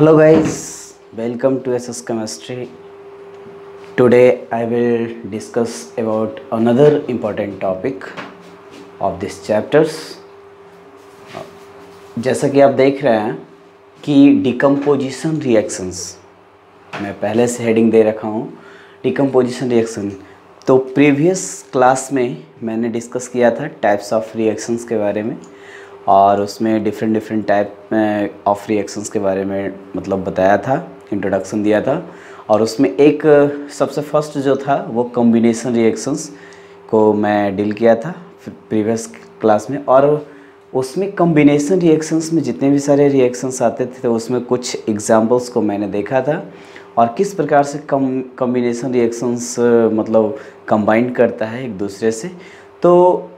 Hello guys, welcome to SS Chemistry. Today I will discuss about another important topic of this chapters. जैसा कि आप देख रहे हैं कि डिकम्पोजिशन रिएक्शंस, मैं पहले से हेडिंग दे रखा हूँ डिकम्पोजिशन रिएक्शन। तो प्रीवियस क्लास में मैंने डिस्कस किया था टाइप्स ऑफ रिएक्शंस के बारे में, और उसमें डिफरेंट टाइप ऑफ रिएक्शंस के बारे में मतलब बताया था, इंट्रोडक्शन दिया था। और उसमें एक सबसे फर्स्ट जो था वो कॉम्बिनेशन रिएक्शंस को मैं डील किया था प्रीवियस क्लास में। और उसमें कॉम्बिनेशन रिएक्शंस में जितने भी सारे रिएक्शंस आते थे तो उसमें कुछ एग्जांपल्स को मैंने देखा था, और किस प्रकार से कॉम्बिनेशन रिएक्शंस मतलब कंबाइन करता है एक दूसरे से। तो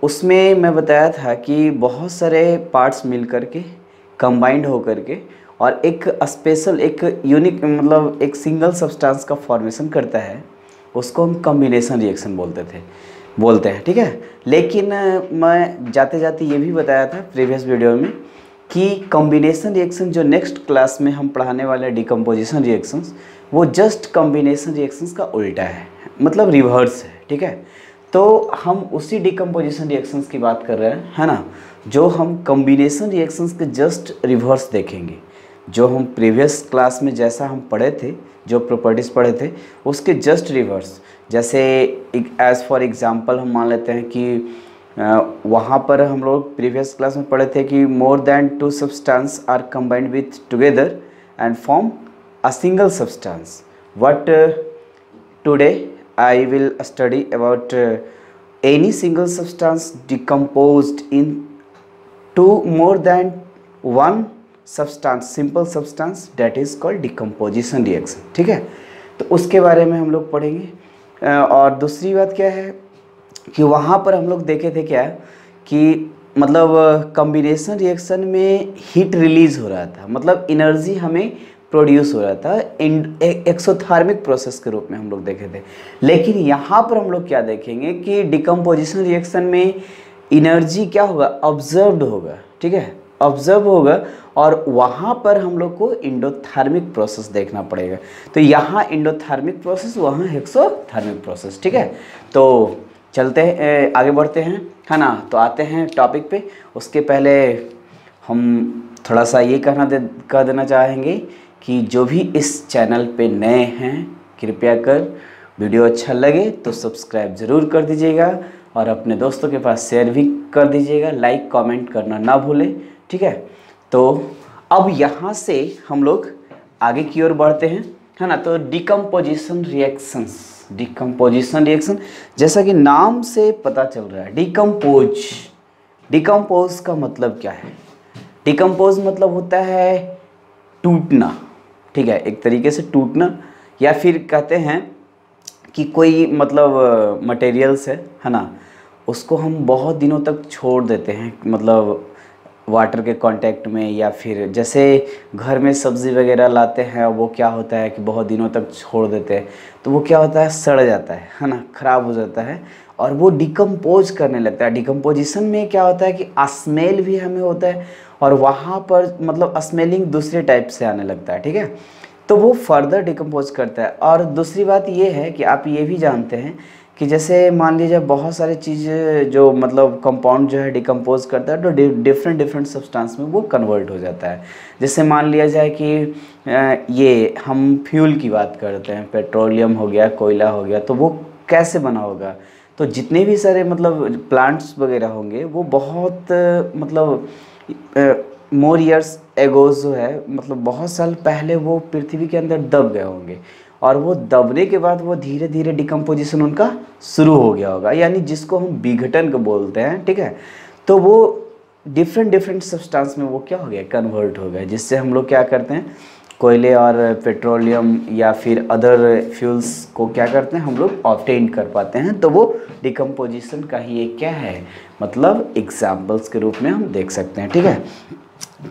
उसमें मैं बताया था कि बहुत सारे पार्ट्स मिल कर के कंबाइंड हो कर के और एक स्पेशल एक यूनिक मतलब एक सिंगल सब्सटेंस का फॉर्मेशन करता है, उसको हम कॉम्बिनेशन रिएक्शन बोलते हैं, ठीक है। लेकिन मैं जाते जाते ये भी बताया था प्रीवियस वीडियो में कि कॉम्बिनेशन रिएक्शन जो नेक्स्ट क्लास में हम पढ़ाने वाले हैं डिकम्पोजिशन रिएक्शंस, वो जस्ट कॉम्बिनेशन रिएक्शंस का उल्टा है, मतलब रिवर्स है, ठीक है। तो हम उसी डिकम्पोजिशन रिएक्शंस की बात कर रहे हैं, है ना, जो हम कॉम्बिनेशन रिएक्शंस के जस्ट रिवर्स देखेंगे। जो हम प्रीवियस क्लास में जैसा हम पढ़े थे, जो प्रॉपर्टीज़ पढ़े थे, उसके जस्ट रिवर्स। जैसे एज फॉर एग्जांपल हम मान लेते हैं कि वहाँ पर हम लोग प्रीवियस क्लास में पढ़े थे कि more than two substance are combined with together and form a single substance. What today I will study about any single substance decomposed in two more than one substance, simple substance, that is called decomposition reaction, ठीक है। तो उसके बारे में हम लोग पढ़ेंगे। और दूसरी बात क्या है कि वहाँ पर हम लोग देखे थे क्या कि मतलब कॉम्बिनेशन रिएक्शन में हीट रिलीज हो रहा था, मतलब एनर्जी हमें प्रोड्यूस हो रहा था एक्सोथर्मिक प्रोसेस के रूप में हम लोग देखे थे। लेकिन यहाँ पर हम लोग क्या देखेंगे कि डिकम्पोजिशन रिएक्शन में एनर्जी क्या होगा, ऑब्जर्व्ड होगा, ठीक है, ऑब्जर्व होगा। और वहाँ पर हम लोग को एंडोथर्मिक प्रोसेस देखना पड़ेगा। तो यहाँ एंडोथर्मिक प्रोसेस, वहाँ एक्सोथर्मिक प्रोसेस, ठीक है। तो चलते हैं, आगे बढ़ते हैं, है ना। तो आते हैं टॉपिक पे। उसके पहले हम थोड़ा सा ये कह देना चाहेंगे कि जो भी इस चैनल पे नए हैं, कृपया कर वीडियो अच्छा लगे तो सब्सक्राइब ज़रूर कर दीजिएगा और अपने दोस्तों के पास शेयर भी कर दीजिएगा, लाइक कमेंट करना ना भूलें, ठीक है। तो अब यहाँ से हम लोग आगे की ओर बढ़ते हैं, है ना। तो डिकम्पोजिशन रिएक्शन जैसा कि नाम से पता चल रहा है, डिकम्पोज का मतलब क्या है। डिकम्पोज मतलब होता है टूटना, ठीक है, एक तरीके से टूटना। या फिर कहते हैं कि कोई मतलब मटेरियल्स है ना, उसको हम बहुत दिनों तक छोड़ देते हैं, मतलब वाटर के कांटेक्ट में, या फिर जैसे घर में सब्ज़ी वगैरह लाते हैं, वो क्या होता है कि बहुत दिनों तक छोड़ देते हैं तो वो क्या होता है, सड़ जाता है ना, ख़राब हो जाता है और वो डिकम्पोज करने लगता है। डिकम्पोजिशन में क्या होता है कि स्मेल भी हमें होता है, और वहाँ पर मतलब स्मेलिंग दूसरे टाइप से आने लगता है, ठीक है। तो वो फर्दर डिकम्पोज करता है। और दूसरी बात ये है कि आप ये भी जानते हैं कि जैसे मान लीजिए बहुत सारी चीज़ें जो मतलब कंपाउंड जो है डिकम्पोज करता है, तो डिफरेंट सब्सटेंस में वो कन्वर्ट हो जाता है। जैसे मान लिया जाए कि ये हम फ्यूल की बात करते हैं, पेट्रोलियम हो गया, कोयला हो गया, तो वो कैसे बना होगा। तो जितने भी सारे मतलब प्लांट्स वगैरह होंगे वो बहुत मतलब मोर ईयर्स एगोज जो है, मतलब बहुत साल पहले वो पृथ्वी के अंदर दब गए होंगे, और वो दबने के बाद वो धीरे धीरे डिकम्पोजिशन उनका शुरू हो गया होगा, यानी जिसको हम विघटन को बोलते हैं, ठीक है। तो वो डिफरेंट सब्सटेंस में वो क्या हो गया, कन्वर्ट हो गया, जिससे हम लोग क्या करते हैं, कोयले और पेट्रोलियम या फिर अदर फ्यूल्स को क्या करते हैं, हम लोग ऑब्टेन कर पाते हैं। तो वो डिकम्पोजिशन का ही एक क्या है, मतलब एग्जाम्पल्स के रूप में हम देख सकते हैं, ठीक है।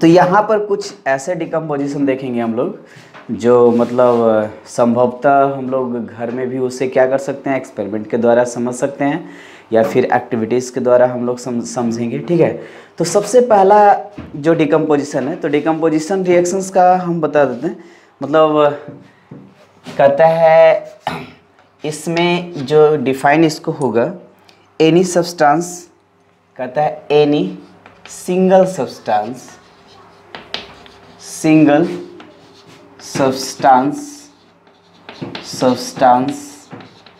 तो यहाँ पर कुछ ऐसे डिकम्पोजिशन देखेंगे हम लोग जो मतलब संभवतः हम लोग घर में भी उसे क्या कर सकते हैं, एक्सपेरिमेंट के द्वारा समझ सकते हैं या फिर एक्टिविटीज़ के द्वारा हम लोग समझेंगे, ठीक है। तो सबसे पहला जो डिकम्पोजिशन है, तो डिकम्पोजिशन रिएक्शंस का हम बता देते हैं। मतलब कहता है इसमें जो डिफाइन इसको होगा, एनी सब्सटेंस, कहता है एनी सिंगल सब्सटेंस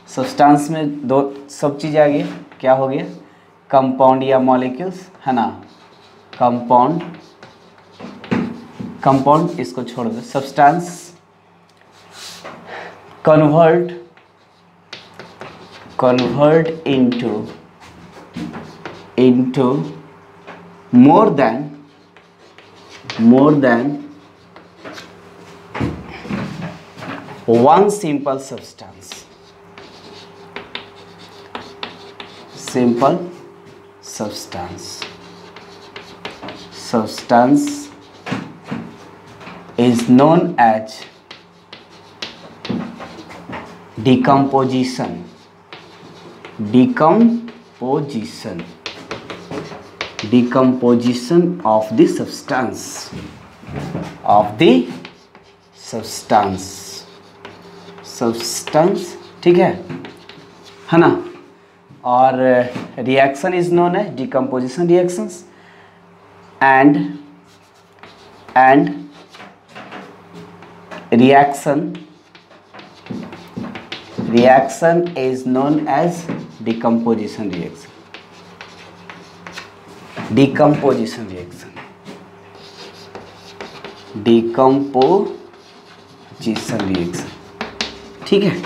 सब्सटेंस में दो सब चीज़ आ गई, क्या हो गया, कंपाउंड या मॉलिक्यूल्स, है ना। कंपाउंड इसको छोड़ दो, substance convert into more than one simple substance is known as decomposition of the substance, ठीक है ना। और reaction is known as decomposition reactions and reaction is known as decomposition reaction, ठीक है।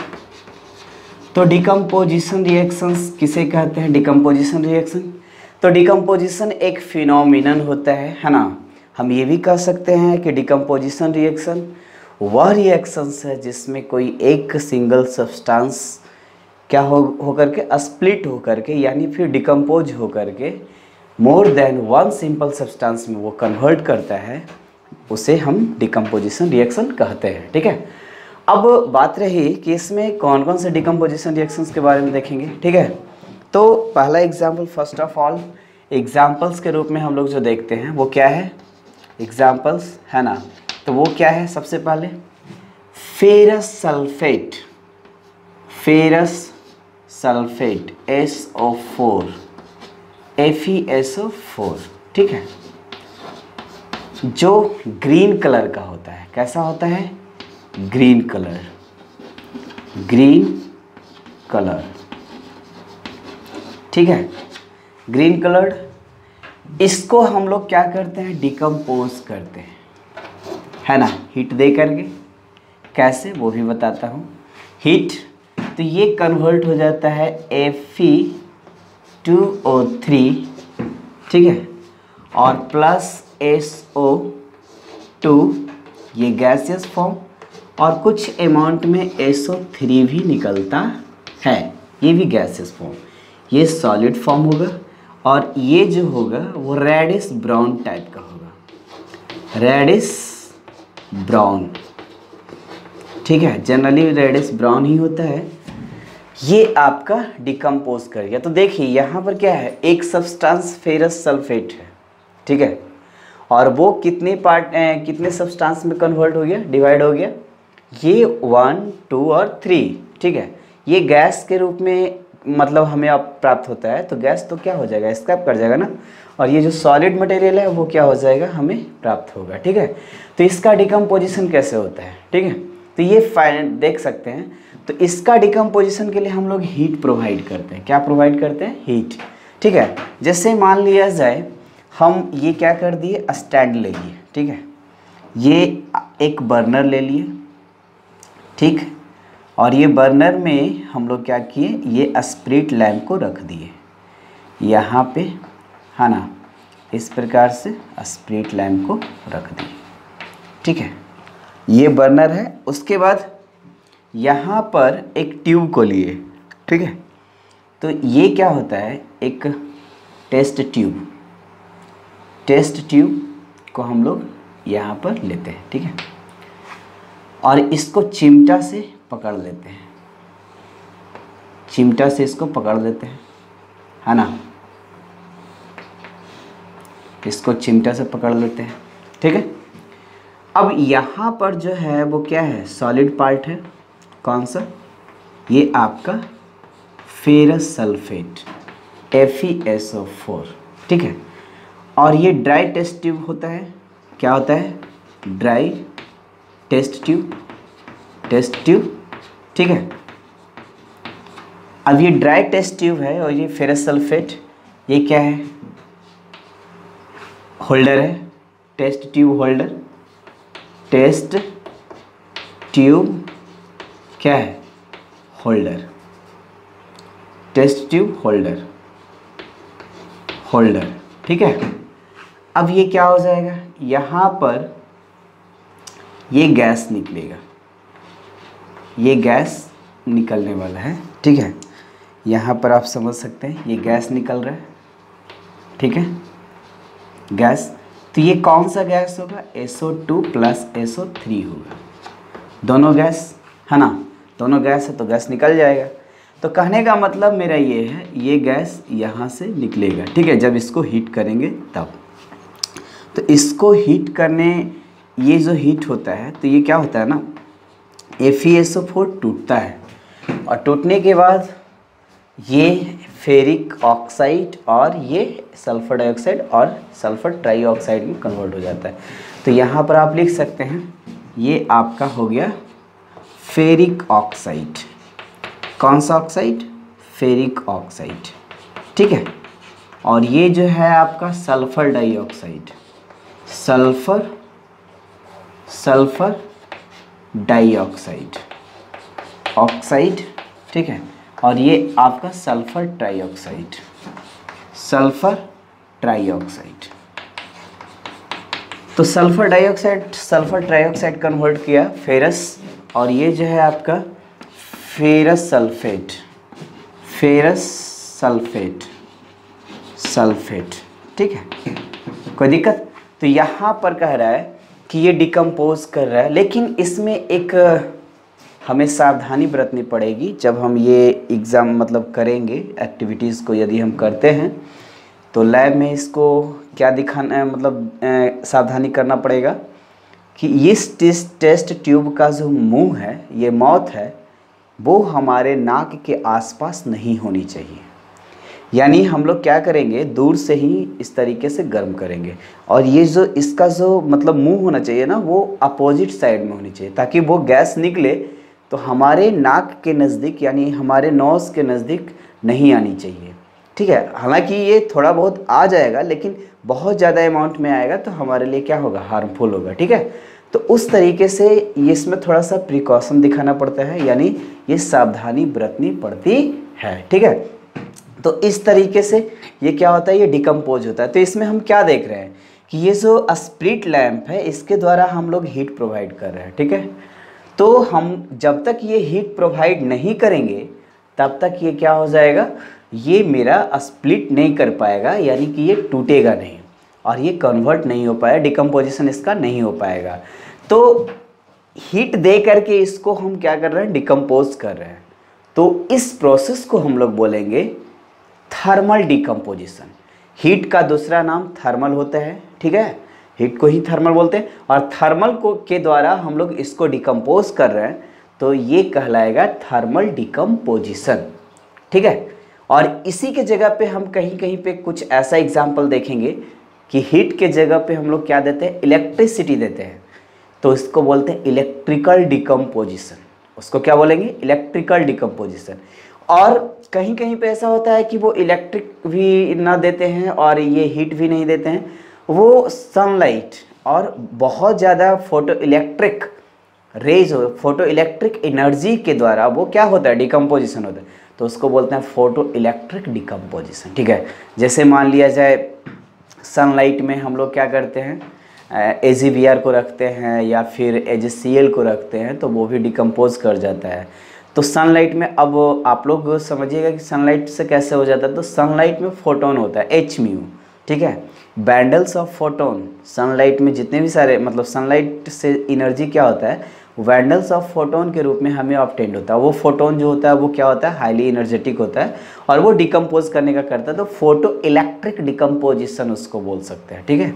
तो डिकम्पोजिशन रिएक्शंस किसे कहते हैं, डिकम्पोजिशन रिएक्शन। तो डिकम्पोजिशन एक फिनोमिनन होता है ना। हम ये भी कह सकते हैं कि डिकम्पोजिशन रिएक्शन वह रिएक्शंस है जिसमें कोई एक सिंगल सब्सटेंस क्या होकर के स्प्लिट होकर के, यानी फिर डिकम्पोज होकर के more than one simple substance में वो कन्वर्ट करता है, उसे हम डिकम्पोजिशन रिएक्शन कहते हैं, ठीक है। अब बात रही कि इसमें कौन कौन से डिकम्पोजिशन रिएक्शंस के बारे में देखेंगे, ठीक है। तो पहला example, first of all examples के रूप में हम लोग जो देखते हैं वो क्या है, एग्जाम्पल्स, है ना। तो वो क्या है, सबसे पहले फेरस सल्फेट SO4 FeSO4, ठीक है, जो ग्रीन कलर का होता है। कैसा होता है, ग्रीन कलर, ठीक है, ग्रीन कलर। इसको हम लोग क्या करते हैं, डिकम्पोज करते हैं, है ना, हीट दे करके। कैसे वो भी बताता हूँ। हीट, तो ये कन्वर्ट हो जाता है Fe2O3, ठीक है, और प्लस SO2, ये गैसियस फॉर्म, और कुछ अमाउंट में SO3 भी निकलता है, ये भी गैसियस फॉर्म। ये सॉलिड फॉर्म होगा और ये जो होगा वो रेडिश ब्राउन टाइप का होगा, रेडिश ब्राउन, ठीक है, जनरली रेडिश ब्राउन ही होता है। ये आपका डिकम्पोज कर गया। तो देखिए यहाँ पर क्या है, एक सब्सटेंस फेरस सल्फेट है, ठीक है, और वो कितने सब्सटेंस में कन्वर्ट हो गया, डिवाइड हो गया, ये 1, 2 और 3, ठीक है। ये गैस के रूप में मतलब हमें अब प्राप्त होता है, तो गैस तो क्या हो जाएगा, स्क्रैप कर जाएगा ना, और ये जो सॉलिड मटेरियल है वो क्या हो जाएगा, हमें प्राप्त होगा, ठीक है। तो इसका डिकम्पोजिशन कैसे होता है, ठीक है, तो ये देख सकते हैं। तो इसका डिकम्पोजिशन के लिए हम लोग हीट प्रोवाइड करते हैं। क्या प्रोवाइड करते हैं, हीट, ठीक है। जैसे मान लिया जाए हम ये क्या कर दिए, स्टैंड ले लिए, ठीक है, ये एक बर्नर ले लिए, ठीक, और ये बर्नर में हम लोग क्या किए, ये स्प्रिट लैम्प को रख दिए यहाँ पे, है ना, इस प्रकार से स्प्रिट लैम्प को रख दिए, ठीक है, ये बर्नर है। उसके बाद यहाँ पर एक ट्यूब को लिए, ठीक है, तो ये क्या होता है, एक टेस्ट ट्यूब को हम लोग यहाँ पर लेते हैं, ठीक है, और इसको चिमटा से पकड़ लेते हैं, चिमटा से इसको पकड़ लेते हैं, है ना। इसको चिमटा से पकड़ लेते हैं, ठीक है। अब यहाँ पर जो है वो क्या है, सॉलिड पार्ट है, कौन सा, ये आपका फेरस सल्फेट FeSO4, ठीक है। और ये ड्राई टेस्ट ट्यूब होता है, क्या होता है, ड्राई टेस्ट ट्यूब, ठीक है। अब ये ड्राई टेस्ट ट्यूब है और ये फेरस सल्फेट, ये क्या है, होल्डर है, test tube holder, test tube क्या है, होल्डर, टेस्ट ट्यूब होल्डर, ठीक है। अब ये क्या हो जाएगा, यहाँ पर ये गैस निकलेगा, ये गैस निकलने वाला है, ठीक है। यहाँ पर आप समझ सकते हैं ये गैस निकल रहा है, ठीक है, गैस। तो ये कौन सा गैस होगा, SO2 प्लस SO3 होगा, दोनों गैस है ना, दोनों गैस है तो गैस निकल जाएगा। तो कहने का मतलब मेरा ये है, ये गैस यहाँ से निकलेगा, ठीक है, जब इसको हीट करेंगे तब। तो इसको हीट करने, ये जो हीट होता है तो ये क्या होता है ना, FeSO4 टूटता है और टूटने के बाद ये फेरिक ऑक्साइड और ये सल्फर डाइऑक्साइड और सल्फर ट्राइऑक्साइड में कन्वर्ट हो जाता है। तो यहाँ पर आप लिख सकते हैं ये आपका हो गया फेरिक ऑक्साइड, कौन सा ऑक्साइड, फेरिक ऑक्साइड, ठीक है। और ये जो है आपका sulphur dioxide, sulphur dioxide, oxide, ठीक है। और ये आपका सल्फर ट्राइऑक्साइड, तो सल्फर ट्राइऑक्साइड कन्वर्ट किया फेरस, और ये जो है आपका फेरस सल्फेट, ठीक है, कोई दिक्कत। तो यहाँ पर कह रहा है कि ये डिकम्पोज कर रहा है, लेकिन इसमें एक हमें सावधानी बरतनी पड़ेगी जब हम ये एग्ज़ाम मतलब करेंगे, एक्टिविटीज़ को यदि हम करते हैं तो लैब में इसको क्या दिखाना है, मतलब सावधानी करना पड़ेगा कि इस टेस्ट ट्यूब का जो मुंह है, ये माउथ है, वो हमारे नाक के आसपास नहीं होनी चाहिए। यानी हम लोग क्या करेंगे, दूर से ही इस तरीके से गर्म करेंगे, और ये जो इसका जो मतलब मुंह होना चाहिए ना, वो अपोजिट साइड में होनी चाहिए, ताकि वो गैस निकले तो हमारे नाक के नज़दीक यानी हमारे नोज़ के नज़दीक नहीं आनी चाहिए, ठीक है। हालांकि ये थोड़ा बहुत आ जाएगा, लेकिन बहुत ज़्यादा अमाउंट में आएगा तो हमारे लिए क्या होगा, हार्मफुल होगा, ठीक है। तो उस तरीके से ये इसमें थोड़ा सा प्रिकॉशन दिखाना पड़ता है, यानी ये सावधानी बरतनी पड़ती है, ठीक है। तो इस तरीके से ये क्या होता है, ये डिकम्पोज होता है। तो इसमें हम क्या देख रहे हैं कि ये जो स्प्लिट लैंप है, इसके द्वारा हम लोग हीट प्रोवाइड कर रहे हैं, ठीक है। तो हम जब तक ये हीट प्रोवाइड नहीं करेंगे तब तक ये क्या हो जाएगा, ये मेरा स्प्लिट नहीं कर पाएगा, यानी कि ये टूटेगा नहीं और ये कन्वर्ट नहीं हो पाएगा, डिकम्पोजिशन इसका नहीं हो पाएगा। तो हीट दे करके इसको हम क्या कर रहे हैं, डिकम्पोज कर रहे हैं। तो इस प्रोसेस को हम लोग बोलेंगे थर्मल डिकम्पोजिशन। हीट का दूसरा नाम थर्मल होता है, ठीक है, हीट को ही थर्मल बोलते हैं, और थर्मल को के द्वारा हम लोग इसको डिकम्पोज कर रहे हैं, तो ये कहलाएगा थर्मल डिकम्पोजिशन, ठीक है। और इसी के जगह पे हम कहीं कहीं पे कुछ ऐसा एग्जाम्पल देखेंगे कि हीट के जगह पे हम लोग क्या देते हैं, इलेक्ट्रिसिटी देते हैं, तो इसको बोलते हैं इलेक्ट्रिकल डिकम्पोजिशन। उसको क्या बोलेंगे, इलेक्ट्रिकल डिकम्पोजिशन। और कहीं कहीं पे ऐसा होता है कि वो इलेक्ट्रिक भी ना देते हैं और ये हीट भी नहीं देते हैं, वो सनलाइट और बहुत ज़्यादा फोटो इलेक्ट्रिक रेज हो, फोटो इलेक्ट्रिक एनर्जी के द्वारा वो क्या होता है, डिकम्पोजिशन होता है, तो उसको बोलते हैं फोटो इलेक्ट्रिक डिकम्पोजिशन, ठीक है। जैसे मान लिया जाए सनलाइट में हम लोग क्या करते हैं, AgBr को रखते हैं या फिर AgCl को रखते हैं, तो वो भी डिकम्पोज कर जाता है। तो सनलाइट में अब आप लोग समझिएगा कि सनलाइट से कैसे हो जाता है, तो सनलाइट में फोटोन होता है Hµ, ठीक है, बैंडल्स ऑफ फोटोन। सनलाइट में जितने भी सारे मतलब सनलाइट से एनर्जी क्या होता है, वैंडल्स ऑफ फोटोन के रूप में हमें ऑब्टेन्ड होता है। वो फोटोन जो होता है वो क्या होता है, हाईली एनर्जेटिक होता है और वो डिकम्पोज करने का करता है, तो फोटो इलेक्ट्रिक डिकम्पोजिशन उसको बोल सकते हैं। ठीक है,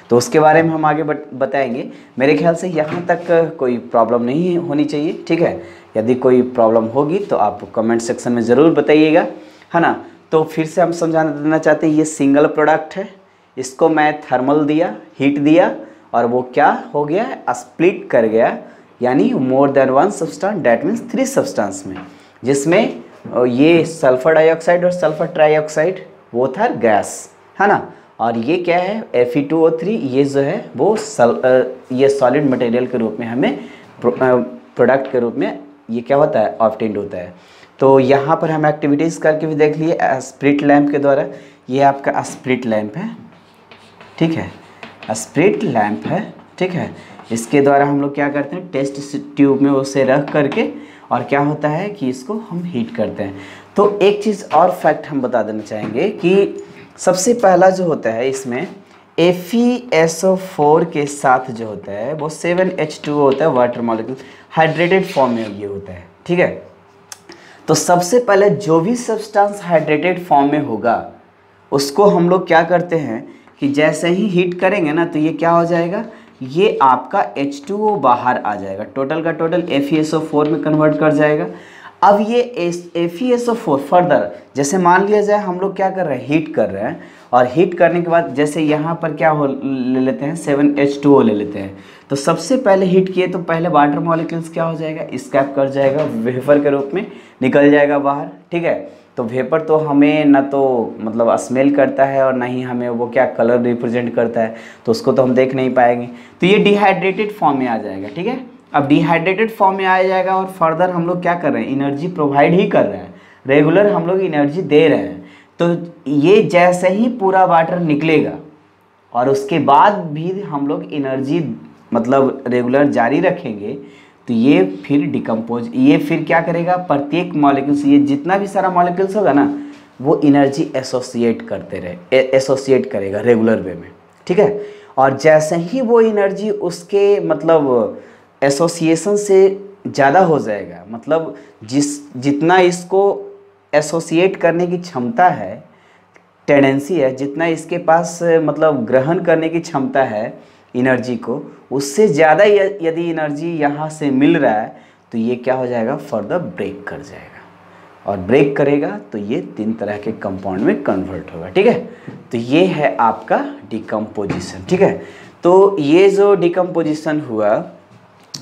तो उसके बारे में हम आगे बताएंगे। मेरे ख्याल से यहाँ तक कोई प्रॉब्लम नहीं होनी चाहिए। ठीक है, यदि कोई प्रॉब्लम होगी तो आप कमेंट सेक्शन में ज़रूर बताइएगा, है ना। तो फिर से हम समझाना देना चाहते हैं, ये सिंगल प्रोडक्ट है, इसको मैं थर्मल दिया, हीट दिया और वो क्या हो गया, स्प्लिट कर गया, यानी more than one substance, that means 3 substance में, जिसमें ये सल्फर डाइऑक्साइड और सल्फर ट्राइऑक्साइड वो था गैस, है ना। और ये क्या है, Fe2O3, ये जो है वो ये सॉलिड मटेरियल के रूप में हमें प्रोडक्ट के रूप में ये क्या होता है, ऑब्टेन्ड होता है। तो यहाँ पर हम एक्टिविटीज़ करके भी देख लिए स्प्लिट लैंप के द्वारा। ये आपका स्प्लिट लैंप है, ठीक है, स्प्लिट लैंप है, ठीक है। इसके द्वारा हम लोग क्या करते हैं, टेस्ट ट्यूब में उसे रख करके और क्या होता है कि इसको हम हीट करते हैं। तो एक चीज़ और फैक्ट हम बता देना चाहेंगे कि सबसे पहला जो होता है इसमें FeSO4 के साथ जो होता है वो 7H2O होता है, वाटर मॉलिक्यूल हाइड्रेटेड फॉर्म में ये होता है। ठीक है, तो सबसे पहले जो भी सब्सटेंस हाइड्रेटेड फॉर्म में होगा उसको हम लोग क्या करते हैं कि जैसे ही हीट करेंगे ना तो ये क्या हो जाएगा, ये आपका H2O बाहर आ जाएगा, टोटल का टोटल FeSO4 में कन्वर्ट कर जाएगा। अब ये FeSO4 फर्दर, जैसे मान लिया जाए हम लोग क्या कर रहे हैं, हीट कर रहे हैं, और हीट करने के बाद जैसे यहाँ पर क्या हो ले लेते हैं, 7H2O ले लेते हैं। तो सबसे पहले हीट किए तो पहले वाटर मॉलिक्यूल्स क्या हो जाएगा, स्कैप कर जाएगा, वेपर के रूप में निकल जाएगा बाहर। ठीक है, तो वेपर तो हमें ना तो मतलब स्मेल करता है और ना ही हमें वो क्या कलर रिप्रेजेंट करता है, तो उसको तो हम देख नहीं पाएंगे। तो ये डिहाइड्रेटेड फॉर्म में आ जाएगा। ठीक है, अब डिहाइड्रेटेड फॉर्म में आ जाएगा और फर्दर हम लोग क्या कर रहे हैं, एनर्जी प्रोवाइड ही कर रहे हैं, रेगुलर हम लोग एनर्जी दे रहे हैं। तो ये जैसे ही पूरा वाटर निकलेगा और उसके बाद भी हम लोग एनर्जी मतलब रेगुलर जारी रखेंगे, तो ये फिर डिकम्पोज, ये फिर क्या करेगा, प्रत्येक मॉलिक्यूल्स, ये जितना भी सारा मॉलिक्यूल्स होगा ना वो एनर्जी एसोसिएट करते रहे, एसोसिएट करेगा रेगुलर वे में। ठीक है, और जैसे ही वो एनर्जी उसके मतलब एसोसिएशन से ज़्यादा हो जाएगा, मतलब जितना इसको एसोसिएट करने की क्षमता है, टेंडेंसी है, जितना इसके पास मतलब ग्रहण करने की क्षमता है एनर्जी को, उससे ज़्यादा यदि एनर्जी यहाँ से मिल रहा है तो ये क्या हो जाएगा, फर्दर ब्रेक कर जाएगा, और ब्रेक करेगा तो ये 3 तरह के कंपाउंड में कन्वर्ट होगा। ठीक है, तो ये है आपका डिकम्पोजिशन। ठीक है, तो ये जो डिकम्पोजिशन हुआ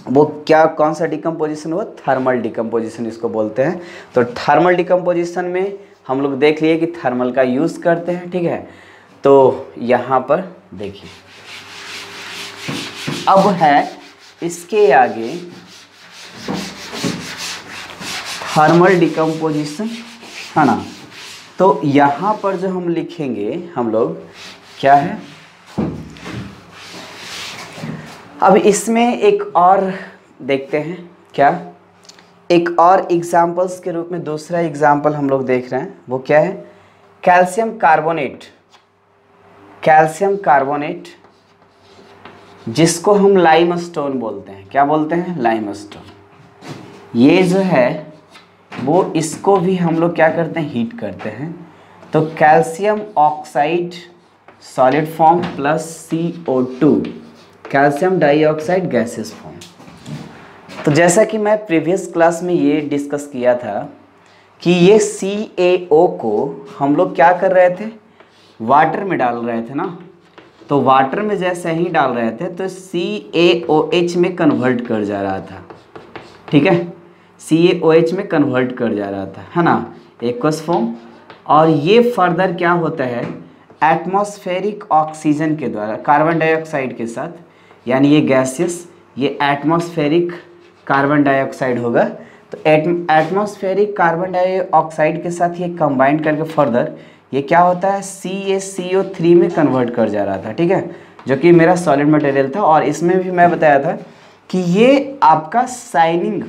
वो क्या, कौन सा डिकम्पोजिशन हुआ, थर्मल डिकम्पोजिशन इसको बोलते हैं। तो थर्मल डिकम्पोजिशन में हम लोग देख लिए कि थर्मल का यूज़ करते हैं। ठीक है, तो यहाँ पर देखिए अब है इसके आगे थर्मल डिकम्पोजिशन, है ना। तो यहाँ पर जो हम लिखेंगे हम लोग क्या है, अब इसमें एक और देखते हैं, क्या एक और एग्जाम्पल्स के रूप में दूसरा एग्जाम्पल हम लोग देख रहे हैं, वो क्या है, कैल्शियम कार्बोनेट। कैल्शियम कार्बोनेट जिसको हम लाइमस्टोन बोलते हैं, क्या बोलते हैं, लाइमस्टोन। ये जो है वो इसको भी हम लोग क्या करते हैं, हीट करते हैं। तो calcium oxide solid form plus CO2, calcium dioxide gases form. तो जैसा कि मैं प्रीवियस क्लास में ये डिस्कस किया था कि ये CaO को हम लोग क्या कर रहे थे, वाटर में डाल रहे थे ना। तो वाटर में जैसे ही डाल रहे थे तो CaOH में कन्वर्ट कर जा रहा था। ठीक है, CaOH में कन्वर्ट कर जा रहा था, है ना, एक्वस फॉर्म। और ये फर्दर क्या होता है, एटमॉस्फेरिक ऑक्सीजन के द्वारा कार्बन डाइऑक्साइड के साथ, यानी ये गैसियस, ये एटमॉस्फेरिक कार्बन डाइऑक्साइड होगा। तो एटमॉस्फेरिक कार्बन डाइऑक्साइड के साथ ये कंबाइन करके फर्दर ये क्या होता है, CaCO3 में कन्वर्ट कर जा रहा था। ठीक है, जो कि मेरा सॉलिड मटेरियल था। और इसमें भी मैं बताया था कि ये आपका शाइनिंग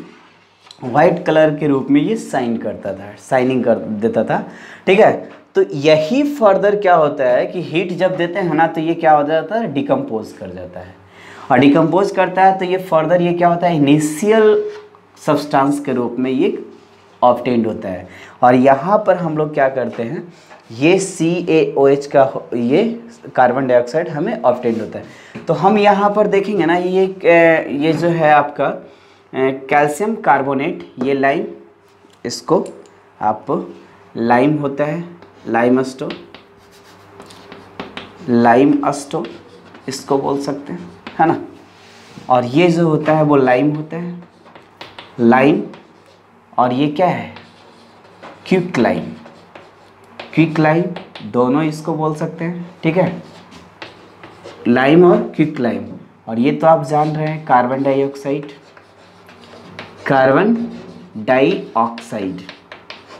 वाइट कलर के रूप में ये शाइन करता था, शाइनिंग कर देता था। ठीक है, तो यही फर्दर क्या होता है कि हीट जब देते हैं ना तो ये क्या हो जाता है, डिकम्पोज कर जाता है। और डिकम्पोज करता है तो ये फर्दर ये क्या होता है, इनिशियल सब्सटेंस के रूप में ये ऑब्टेन्ड होता है। और यहाँ पर हम लोग क्या करते हैं, ये CaOH का ये कार्बन डाइऑक्साइड हमें ऑब्टेन्ड होता है। तो हम यहाँ पर देखेंगे ना, ये जो है आपका कैल्शियम कार्बोनेट, ये लाइम, इसको आप लाइम होता है, लाइम अस्टो इसको बोल सकते हैं, है ना। और ये जो होता है वो लाइम होता है, लाइम। और ये क्या है, क्विक लाइम, दोनों इसको बोल सकते हैं, ठीक है, लाइम और क्विक लाइम। और ये तो आप जान रहे हैं कार्बन डाइऑक्साइड,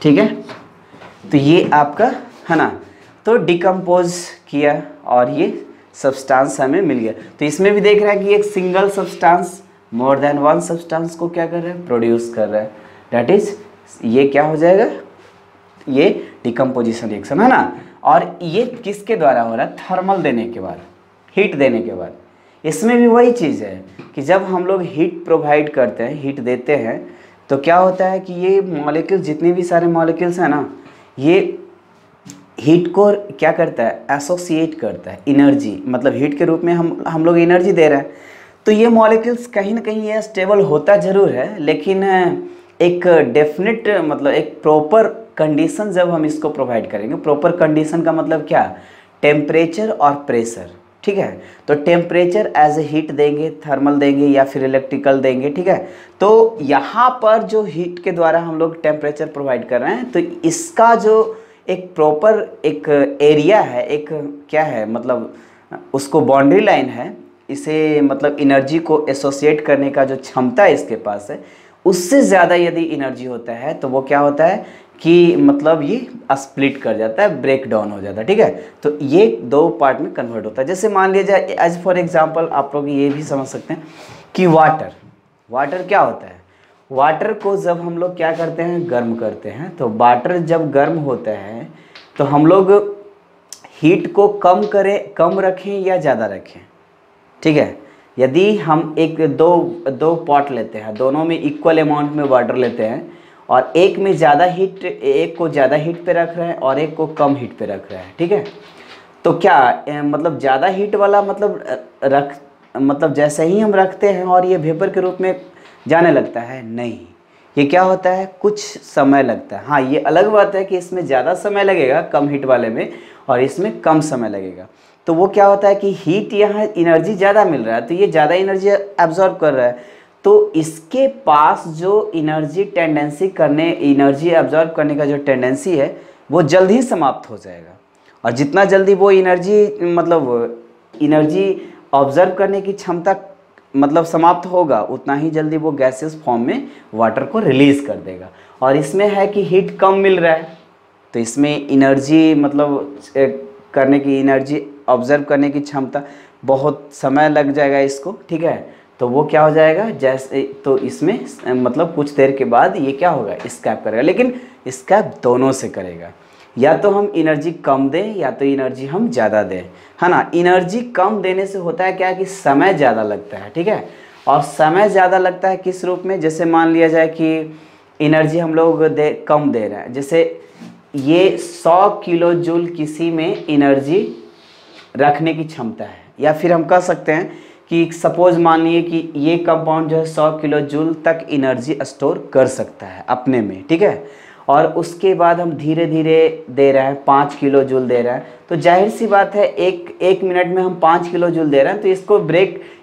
ठीक है। तो ये आपका है ना, तो डिकम्पोज किया और ये सब्सटेंस हमें मिल गया। तो इसमें भी देख रहा है कि एक single substance more than one substance को क्या कर रहा है, प्रोड्यूस कर रहा है। दैट इज ये क्या हो जाएगा, ये डिकम्पोजिशन रिएक्शन, है ना। और ये किसके द्वारा हो रहा है, थर्मल देने के बाद, हीट देने के बाद। इसमें भी वही चीज़ है कि जब हम लोग हीट प्रोवाइड करते हैं, हीट देते हैं, तो क्या होता है कि ये मॉलिक्यूल, जितने भी सारे मॉलिक्यूल्स हैं ना, ये हीट को क्या करता है, एसोसिएट करता है एनर्जी, मतलब हीट के रूप में हम लोग एनर्जी दे रहे हैं। तो ये मॉलिक्यूल्स कहीं ना कहीं ये स्टेबल होता ज़रूर है, लेकिन एक डेफिनेट मतलब एक प्रॉपर कंडीशन जब हम इसको प्रोवाइड करेंगे, प्रॉपर कंडीशन का मतलब क्या, टेम्परेचर और प्रेशर, ठीक है। तो टेम्परेचर एज ए हीट देंगे, थर्मल देंगे या फिर इलेक्ट्रिकल देंगे, ठीक है। तो यहाँ पर जो हीट के द्वारा हम लोग टेम्परेचर प्रोवाइड कर रहे हैं, तो इसका जो एक प्रॉपर एक एरिया है, एक क्या है, मतलब उसको बाउंड्री लाइन है, इसे मतलब एनर्जी को एसोसिएट करने का जो क्षमता इसके पास है, उससे ज़्यादा यदि एनर्जी होता है तो वो क्या होता है कि मतलब ये स्प्लिट कर जाता है, ब्रेक डाउन हो जाता है, ठीक है। तो ये दो पार्ट में कन्वर्ट होता है। जैसे मान लिया जाए, एज फॉर एग्जांपल आप लोग ये भी समझ सकते हैं कि वाटर क्या होता है। वाटर को जब हम लोग क्या करते हैं, गर्म करते हैं, तो वाटर जब गर्म होता है तो हम लोग हीट को कम रखें या ज़्यादा रखें, ठीक है। यदि हम दो पॉट लेते हैं, दोनों में इक्वल अमाउंट में वाटर लेते हैं, और एक में ज़्यादा हीट, एक को ज़्यादा हीट पे रख रहे हैं और एक को कम हीट पे रख रहे हैं, ठीक है। तो क्या मतलब ज़्यादा हीट वाला मतलब जैसे ही हम रखते हैं और ये वेपर के रूप में जाने लगता है, नहीं, ये क्या होता है, कुछ समय लगता है। हाँ, ये अलग बात है कि इसमें ज़्यादा समय लगेगा कम हीट वाले में, और इसमें कम समय लगेगा। तो वो क्या होता है कि हीट, यहाँ एनर्जी ज़्यादा मिल रहा है, तो ये ज़्यादा एनर्जी एब्जॉर्ब कर रहा है, तो इसके पास जो एनर्जी एब्जॉर्ब करने का जो टेंडेंसी है वो जल्द ही समाप्त हो जाएगा। और जितना जल्दी वो एनर्जी ऑब्जर्व करने की क्षमता मतलब समाप्त होगा, उतना ही जल्दी वो गैसेस फॉर्म में वाटर को रिलीज़ कर देगा। और इसमें है कि हीट कम मिल रहा है, तो इसमें एनर्जी मतलब करने की, एनर्जी ऑब्जर्व करने की क्षमता, बहुत समय लग जाएगा इसको, ठीक है। तो वो क्या हो जाएगा, जैसे तो इसमें मतलब कुछ देर के बाद ये क्या होगा, स्कैप करेगा। लेकिन स्कैप दोनों से करेगा, या तो हम एनर्जी कम दें या तो एनर्जी हम ज़्यादा दें, है ना। एनर्जी कम देने से होता है क्या कि समय ज़्यादा लगता है, ठीक है। और समय ज़्यादा लगता है किस रूप में, जैसे मान लिया जाए कि एनर्जी हम लोग कम दे रहे हैं, जैसे ये 100 किलो जूल किसी में एनर्जी रखने की क्षमता है, या फिर हम कह सकते हैं कि सपोज मान लिए कि ये कंपाउंड जो है 100 किलो जूल तक एनर्जी स्टोर कर सकता है अपने में, ठीक है। और उसके बाद हम धीरे धीरे दे रहे हैं, 5 किलो जूल दे रहे हैं, तो जाहिर सी बात है एक मिनट में हम 5 किलो जूल दे रहे हैं, तो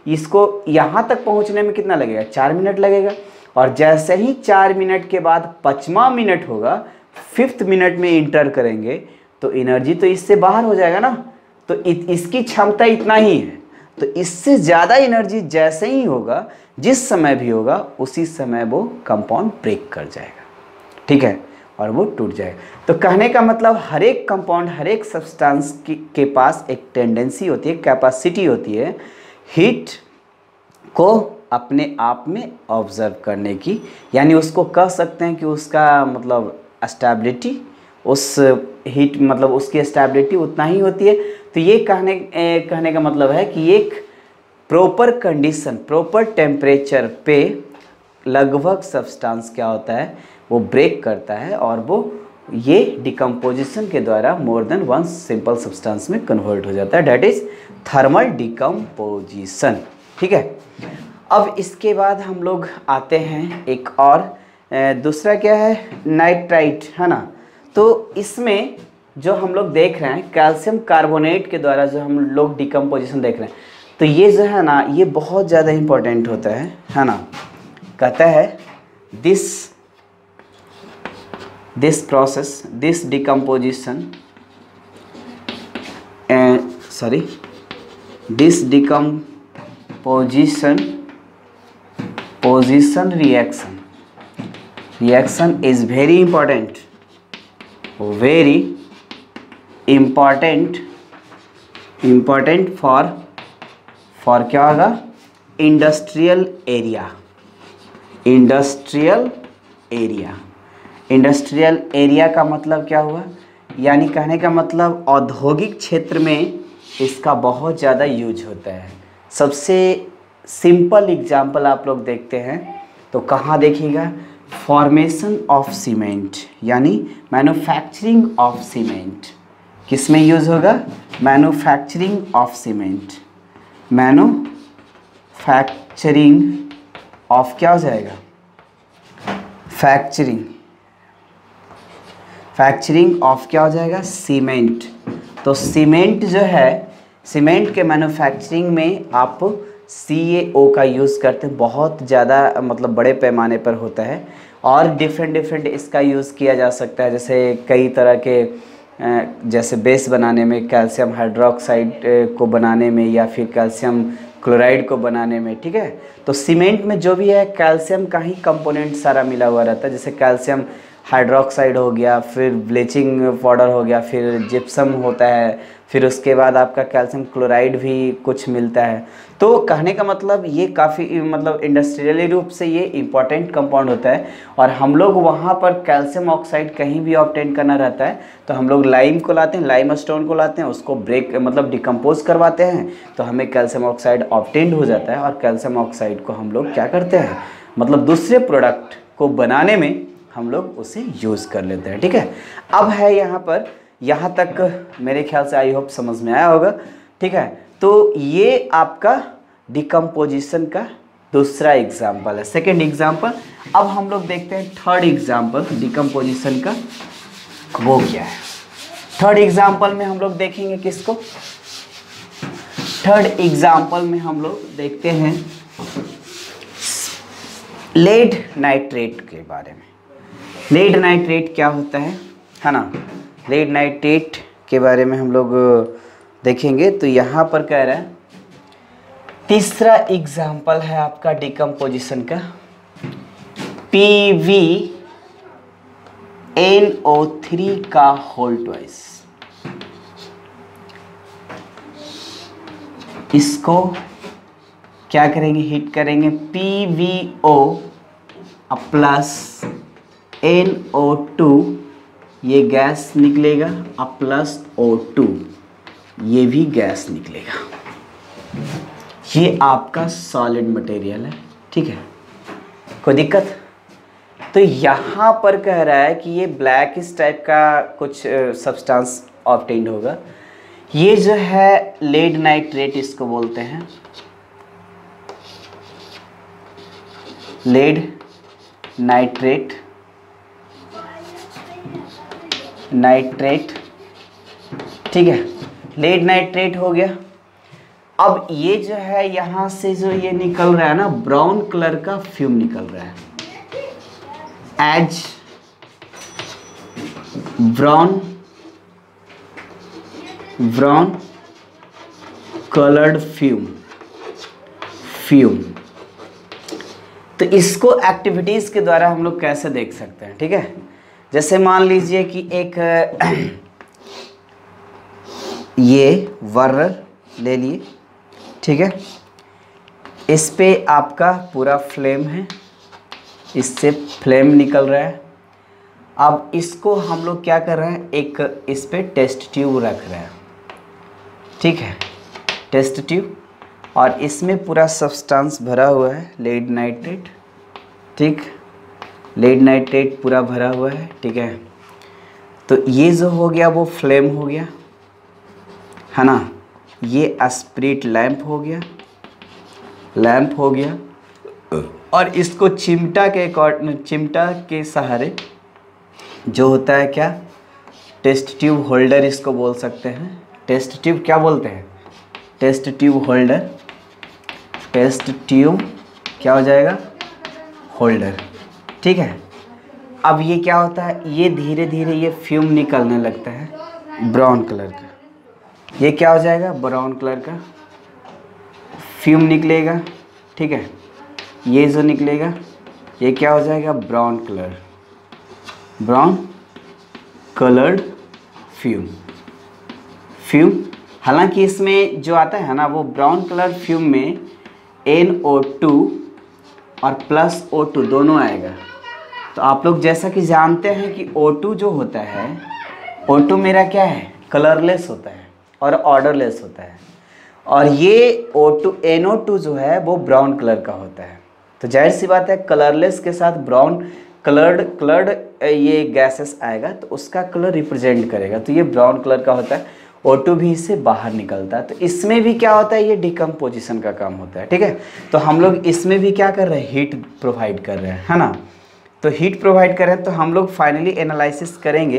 इसको यहाँ तक पहुँचने में कितना लगेगा, 4 मिनट लगेगा। और जैसे ही 4 मिनट के बाद 5वां मिनट होगा, 5th मिनट में इंटर करेंगे, तो एनर्जी तो इससे बाहर हो जाएगा ना। तो इसकी क्षमता इतना ही है, तो इससे ज़्यादा एनर्जी जैसे ही होगा, जिस समय भी होगा, उसी समय वो कंपाउंड ब्रेक कर जाएगा, ठीक है, और वो टूट जाएगा। तो कहने का मतलब हर एक कंपाउंड, हर एक सब्सटेंस के पास एक टेंडेंसी होती है, कैपेसिटी होती है हीट को अपने आप में ऑब्जर्व करने की, यानी उसको कह सकते हैं कि उसका मतलब स्टेबिलिटी, उस हीट मतलब उसकी स्टेबिलिटी उतना ही होती है। तो ये कहने का मतलब है कि एक प्रॉपर कंडीशन, प्रॉपर टेम्परेचर पे लगभग सब्सटेंस क्या होता है, वो ब्रेक करता है और वो ये डिकम्पोजिशन के द्वारा more than one simple substance में कन्वर्ट हो जाता है, डेट इज थर्मल डिकम्पोजिशन। ठीक है, अब इसके बाद हम लोग आते हैं एक और दूसरा क्या है, नाइट्राइट, है ना। तो इसमें जो हम लोग देख रहे हैं कैल्शियम कार्बोनेट के द्वारा जो हम लोग डिकम्पोजिशन देख रहे हैं, तो ये जो है ना ये बहुत ज़्यादा इम्पोर्टेंट होता है ना। कहता है this process, this decomposition this decomposition reaction is very important for क्या होगा, इंडस्ट्रियल एरिया का मतलब क्या हुआ, यानी कहने का मतलब औद्योगिक क्षेत्र में इसका बहुत ज़्यादा यूज होता है। सबसे सिंपल एग्जांपल आप लोग देखते हैं तो कहाँ देखिएगा, फॉर्मेशन ऑफ सीमेंट यानी मैन्युफैक्चरिंग ऑफ सीमेंट, किस में यूज़ होगा, manufacturing of cement, manufacturing of क्या हो जाएगा, फैक्चरिंग ऑफ क्या हो जाएगा, सीमेंट। तो सीमेंट जो है, सीमेंट के मैन्युफैक्चरिंग में आप CaO का यूज़ करते हैं, बहुत ज़्यादा मतलब बड़े पैमाने पर होता है और डिफरेंट इसका यूज़ किया जा सकता है। जैसे कई तरह के जैसे बेस बनाने में, कैल्शियम हाइड्रोक्साइड को बनाने में या फिर कैल्शियम क्लोराइड को बनाने में। ठीक है, तो सीमेंट में जो भी है कैल्शियम का ही कंपोनेंट सारा मिला हुआ रहता है। जैसे कैल्शियम हाइड्रोक्साइड हो गया, फिर ब्लीचिंग पाउडर हो गया, फिर जिप्सम होता है, फिर उसके बाद आपका कैल्शियम क्लोराइड भी कुछ मिलता है। तो कहने का मतलब ये काफ़ी मतलब इंडस्ट्रियली रूप से ये इम्पॉर्टेंट कंपाउंड होता है और हम लोग वहाँ पर कैल्शियम ऑक्साइड कहीं भी ऑब्टेन करना रहता है तो हम लोग लाइम को लाते हैं, लाइम स्टोन को लाते हैं, उसको ब्रेक मतलब डिकम्पोज करवाते हैं तो हमें कैल्शियम ऑक्साइड ऑब्टेन्ड हो जाता है और कैल्शियम ऑक्साइड को हम लोग क्या करते हैं, मतलब दूसरे प्रोडक्ट को बनाने में हम लोग उसे यूज़ कर लेते हैं। ठीक है, अब है यहाँ पर, यहाँ तक मेरे ख्याल से आई होप समझ में आया होगा। ठीक है, तो ये आपका डिकम्पोजिशन का दूसरा एग्जाम्पल है, सेकेंड एग्जाम्पल। अब हम लोग देखते हैं थर्ड एग्जाम्पल डिकम्पोजिशन का, वो क्या है। थर्ड एग्जाम्पल में हम लोग देखेंगे किसको, थर्ड एग्जाम्पल में हम लोग देखते हैं लेड नाइट्रेट के बारे में। लेड नाइट्रेट क्या होता है ना, लेड नाइट्रेट के बारे में हम लोग देखेंगे। तो यहाँ पर कह रहा है तीसरा एग्जाम्पल है आपका डिकम्पोजिशन का, PbNO3 का होल ट्वाइस। इसको क्या करेंगे, हीट करेंगे, PbO प्लस NO2, ये गैस निकलेगा, अब प्लस O2 ये भी गैस निकलेगा। ये आपका सॉलिड मटेरियल है। ठीक है, कोई दिक्कत। तो यहाँ पर कह रहा है कि ये ब्लैक इस टाइप का कुछ सब्सटेंस ऑब्टेन्ड होगा। ये जो है लेड नाइट्रेट इसको बोलते हैं, लेड नाइट्रेट, ठीक है, लेड नाइट्रेट हो गया। अब ये जो है यहाँ से जो ये निकल रहा है ना, ब्राउन कलर का फ्यूम निकल रहा है, एज ब्राउन कलर्ड फ्यूम। तो इसको एक्टिविटीज़ के द्वारा हम लोग कैसे देख सकते हैं। ठीक है, जैसे मान लीजिए कि एक ये वर्र ले लिए, ठीक है, इस पे आपका पूरा फ्लेम है, इससे फ्लेम निकल रहा है। अब इसको हम लोग क्या कर रहे हैं, एक इस पे टेस्ट ट्यूब रख रहे हैं। ठीक है, टेस्ट ट्यूब। और इसमें पूरा सब्सटेंस भरा हुआ है लेड नाइट्रेट, ठीक, लेड नाइट्रेट पूरा भरा हुआ है, ठीक है। तो ये जो हो गया वो फ्लेम हो गया, है ना, ये स्पिरिट लैंप हो गया, लैंप हो गया। और इसको चिमटा के सहारे जो होता है क्या, टेस्ट ट्यूब होल्डर इसको बोल सकते हैं। टेस्ट ट्यूब क्या बोलते हैं, test tube holder, test tube क्या हो जाएगा, होल्डर, ठीक है। अब ये क्या होता है, ये धीरे धीरे ये फ्यूम निकलने लगता है ब्राउन कलर का, ये क्या हो जाएगा, ब्राउन कलर का फ्यूम निकलेगा, ठीक है। ये जो निकलेगा ये क्या हो जाएगा, brown colour, brown coloured fume, fume. हालांकि इसमें जो आता है ना वो ब्राउन कलर फ्यूम में NO2 और प्लस O2 दोनों आएगा। तो आप लोग जैसा कि जानते हैं कि O2 जो होता है, O2 मेरा क्या है, कलरलेस होता है और ऑर्डरलेस होता है, और ये O2 NO2 जो है वो ब्राउन कलर का होता है। तो जाहिर सी बात है कलरलेस के साथ ब्राउन कलर्ड ये गैसेस आएगा तो उसका कलर रिप्रेजेंट करेगा, तो ये ब्राउन कलर का होता है। O2 भी इससे बाहर निकलता है। तो इसमें भी क्या होता है, ये डिकम्पोजिशन का काम होता है, ठीक है। तो हम लोग इसमें भी क्या कर रहे हैं, हीट प्रोवाइड कर रहे हैं, है ना। तो हीट प्रोवाइड कर रहे हैं, तो हम लोग फाइनली एनालिसिस करेंगे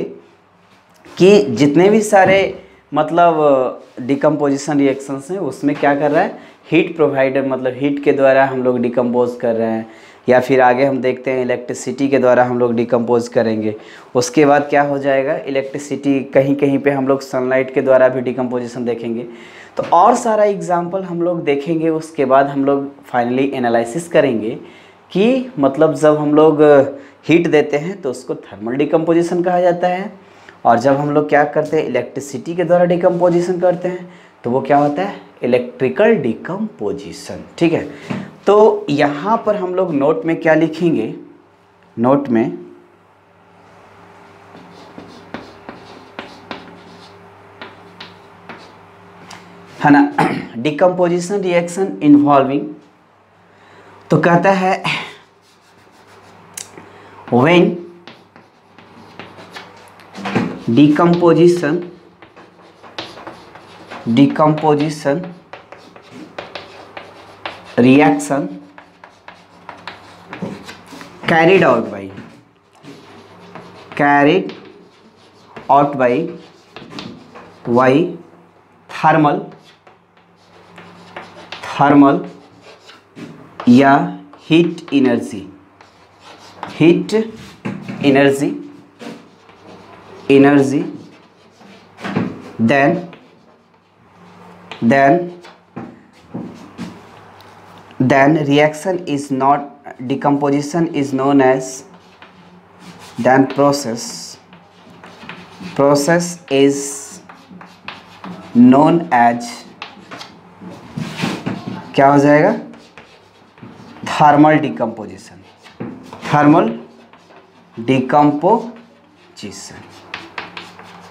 कि जितने भी सारे मतलब डिकम्पोजिशन रिएक्शंस हैं उसमें क्या कर रहा है, हीट प्रोवाइडर, मतलब हीट के द्वारा हम लोग डिकम्पोज कर रहे हैं, या फिर आगे हम देखते हैं इलेक्ट्रिसिटी के द्वारा हम लोग डिकम्पोज करेंगे। उसके बाद क्या हो जाएगा, इलेक्ट्रिसिटी कहीं कहीं पे हम लोग सनलाइट के द्वारा भी डिकम्पोजिशन देखेंगे। तो और सारा एग्जाम्पल हम लोग देखेंगे। उसके बाद हम लोग फाइनली एनालिसिस करेंगे कि मतलब जब हम लोग हीट देते हैं तो उसको थर्मल डिकम्पोजिशन कहा जाता है, और जब हम लोग क्या करते हैं इलेक्ट्रिसिटी के द्वारा डिकम्पोजिशन करते हैं तो वो क्या होता है, इलेक्ट्रिकल डिकम्पोजिशन, ठीक है। तो यहाँ पर हम लोग नोट में क्या लिखेंगे, नोट में है ना, डिकम्पोजिशन रिएक्शन इन्वॉल्विंग, तो कहता है when decomposition reaction carried out by thermal या heat energy then reaction is not, decomposition is known as, then process is known as, क्या हो जाएगा, थर्मल डिकम्पोजिशन,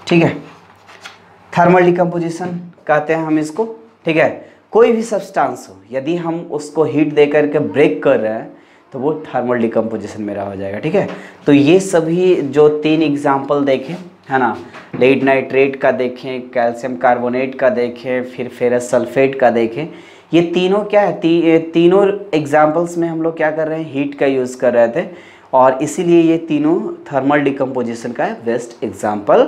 ठीक है। थर्मल डिकम्पोजिशन कहते हैं हम इसको, ठीक है। कोई भी सब्सटेंस हो यदि हम उसको हीट दे करके ब्रेक कर रहे हैं तो वो थर्मल डिकम्पोजिशन मेरा हो जाएगा, ठीक है। तो ये सभी जो 3 एग्जाम्पल देखें, है ना, लेड नाइट्रेट का देखें, कैल्शियम कार्बोनेट का देखें, फिर फेरस सल्फेट का देखें, ये तीनों क्या है, तीनों एग्जाम्पल्स में हम लोग क्या कर रहे हैं, हीट का यूज़ कर रहे थे, और इसीलिए ये तीनों थर्मल डिकम्पोजिशन का बेस्ट एग्जाम्पल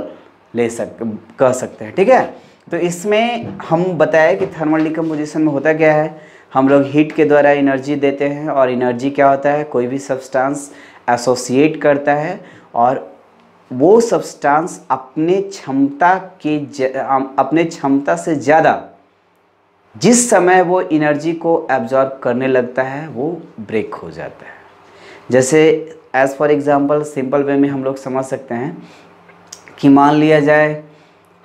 कह सकते हैं, ठीक है। तो इसमें हम बताया कि थर्मल डिकम्पोजिशन में होता क्या है, हम लोग हीट के द्वारा एनर्जी देते हैं, और एनर्जी क्या होता है, कोई भी सब्सटेंस एसोसिएट करता है और वो सब्सटेंस अपने क्षमता से ज़्यादा जिस समय वो एनर्जी को एब्जॉर्ब करने लगता है वो ब्रेक हो जाता है। जैसे as for example simple way में हम लोग समझ सकते हैं कि मान लिया जाए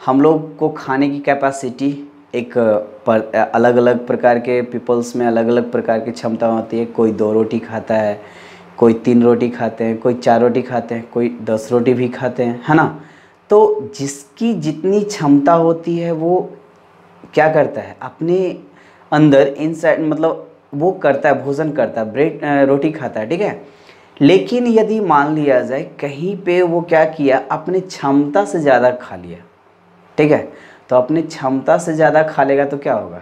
हम लोग को खाने की कैपेसिटी एक अलग अलग प्रकार के पीपल्स में अलग अलग प्रकार की क्षमता होती है। कोई 2 रोटी खाता है, कोई 3 रोटी खाते हैं, कोई 4 रोटी खाते हैं, कोई 10 रोटी भी खाते हैं, है ना। तो जिसकी जितनी क्षमता होती है वो क्या करता है, अंदर इनसाइड मतलब वो करता है, भोजन करता है, ब्रेड रोटी खाता है, ठीक है। लेकिन यदि मान लिया जाए कहीं पे वो क्या किया, अपनी क्षमता से ज़्यादा खा लिया, ठीक है, तो अपनी क्षमता से ज़्यादा खा लेगा तो क्या होगा,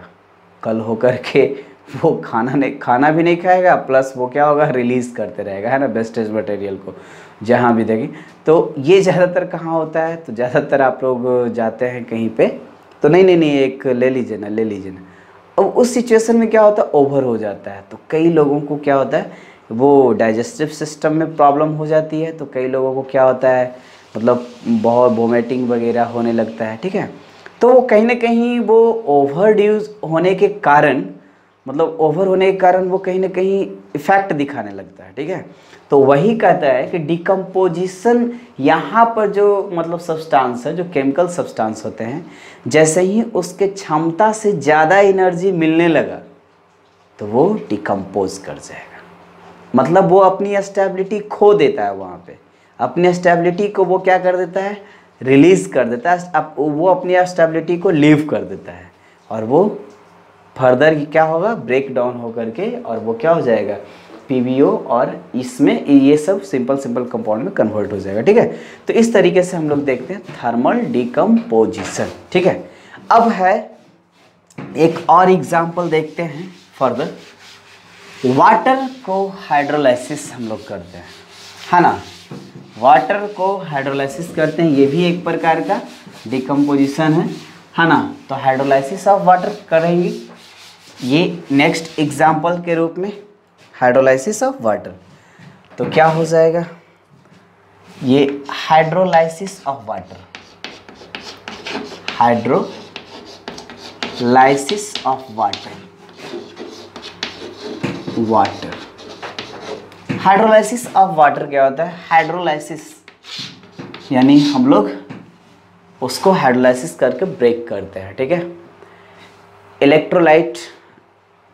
कल होकर के वो खाना भी नहीं खाएगा, प्लस वो क्या होगा, रिलीज़ करते रहेगा, है ना, वेस्टेज मटेरियल को जहाँ भी देखें। तो ये ज़्यादातर कहाँ होता है, तो ज़्यादातर आप लोग जाते हैं कहीं पे, तो नहीं एक ले लीजिए ना। अब उस सिचुएशन में क्या होता है, ओवर हो जाता है, तो कई लोगों को क्या होता है, वो डाइजेस्टिव सिस्टम में प्रॉब्लम हो जाती है, तो कई लोगों को क्या होता है, मतलब बहुत वोमिटिंग वगैरह होने लगता है, ठीक है। तो वो कहीं ना कहीं वो ओवरड्यूज होने के कारण, मतलब ओवर होने के कारण वो कहीं ना कहीं इफेक्ट दिखाने लगता है, ठीक है। तो वही कहता है कि डिकम्पोजिशन यहाँ पर जो मतलब सब्सटेंस है, जो केमिकल सब्सटेंस होते हैं, जैसे ही उसके क्षमता से ज़्यादा एनर्जी मिलने लगा तो वो डिकम्पोज कर जाएगा, मतलब वो अपनी स्टेबिलिटी खो देता है, वहाँ पे अपनी स्टेबिलिटी को वो क्या कर देता है, रिलीज़ कर देता है, अब वो अपनी स्टेबिलिटी को लीव कर देता है, और वो फर्दर क्या होगा, ब्रेक डाउन होकर के, और वो क्या हो जाएगा, PbO, और इसमें ये सब सिंपल कंपाउंड में कन्वर्ट हो जाएगा, ठीक है। तो इस तरीके से हम लोग देखते हैं थर्मल डिकम्पोजिशन, ठीक है। अब है एक और एग्जांपल देखते हैं फर्दर, वाटर को हाइड्रोलाइसिस हम लोग करते हैं, है ना, वाटर को हाइड्रोलाइसिस करते हैं, ये भी एक प्रकार का डिकम्पोजिशन है ना। तो हाइड्रोलाइसिस ऑफ वाटर करेंगे, ये नेक्स्ट एग्जांपल के रूप में हाइड्रोलाइसिस ऑफ वाटर। तो क्या हो जाएगा, ये hydrolysis of water, hydrolysis of water, hydrolysis of water क्या होता है, हाइड्रोलाइसिस यानी हम लोग उसको हाइड्रोलाइसिस करके ब्रेक करते हैं, ठीक है। Electrolyte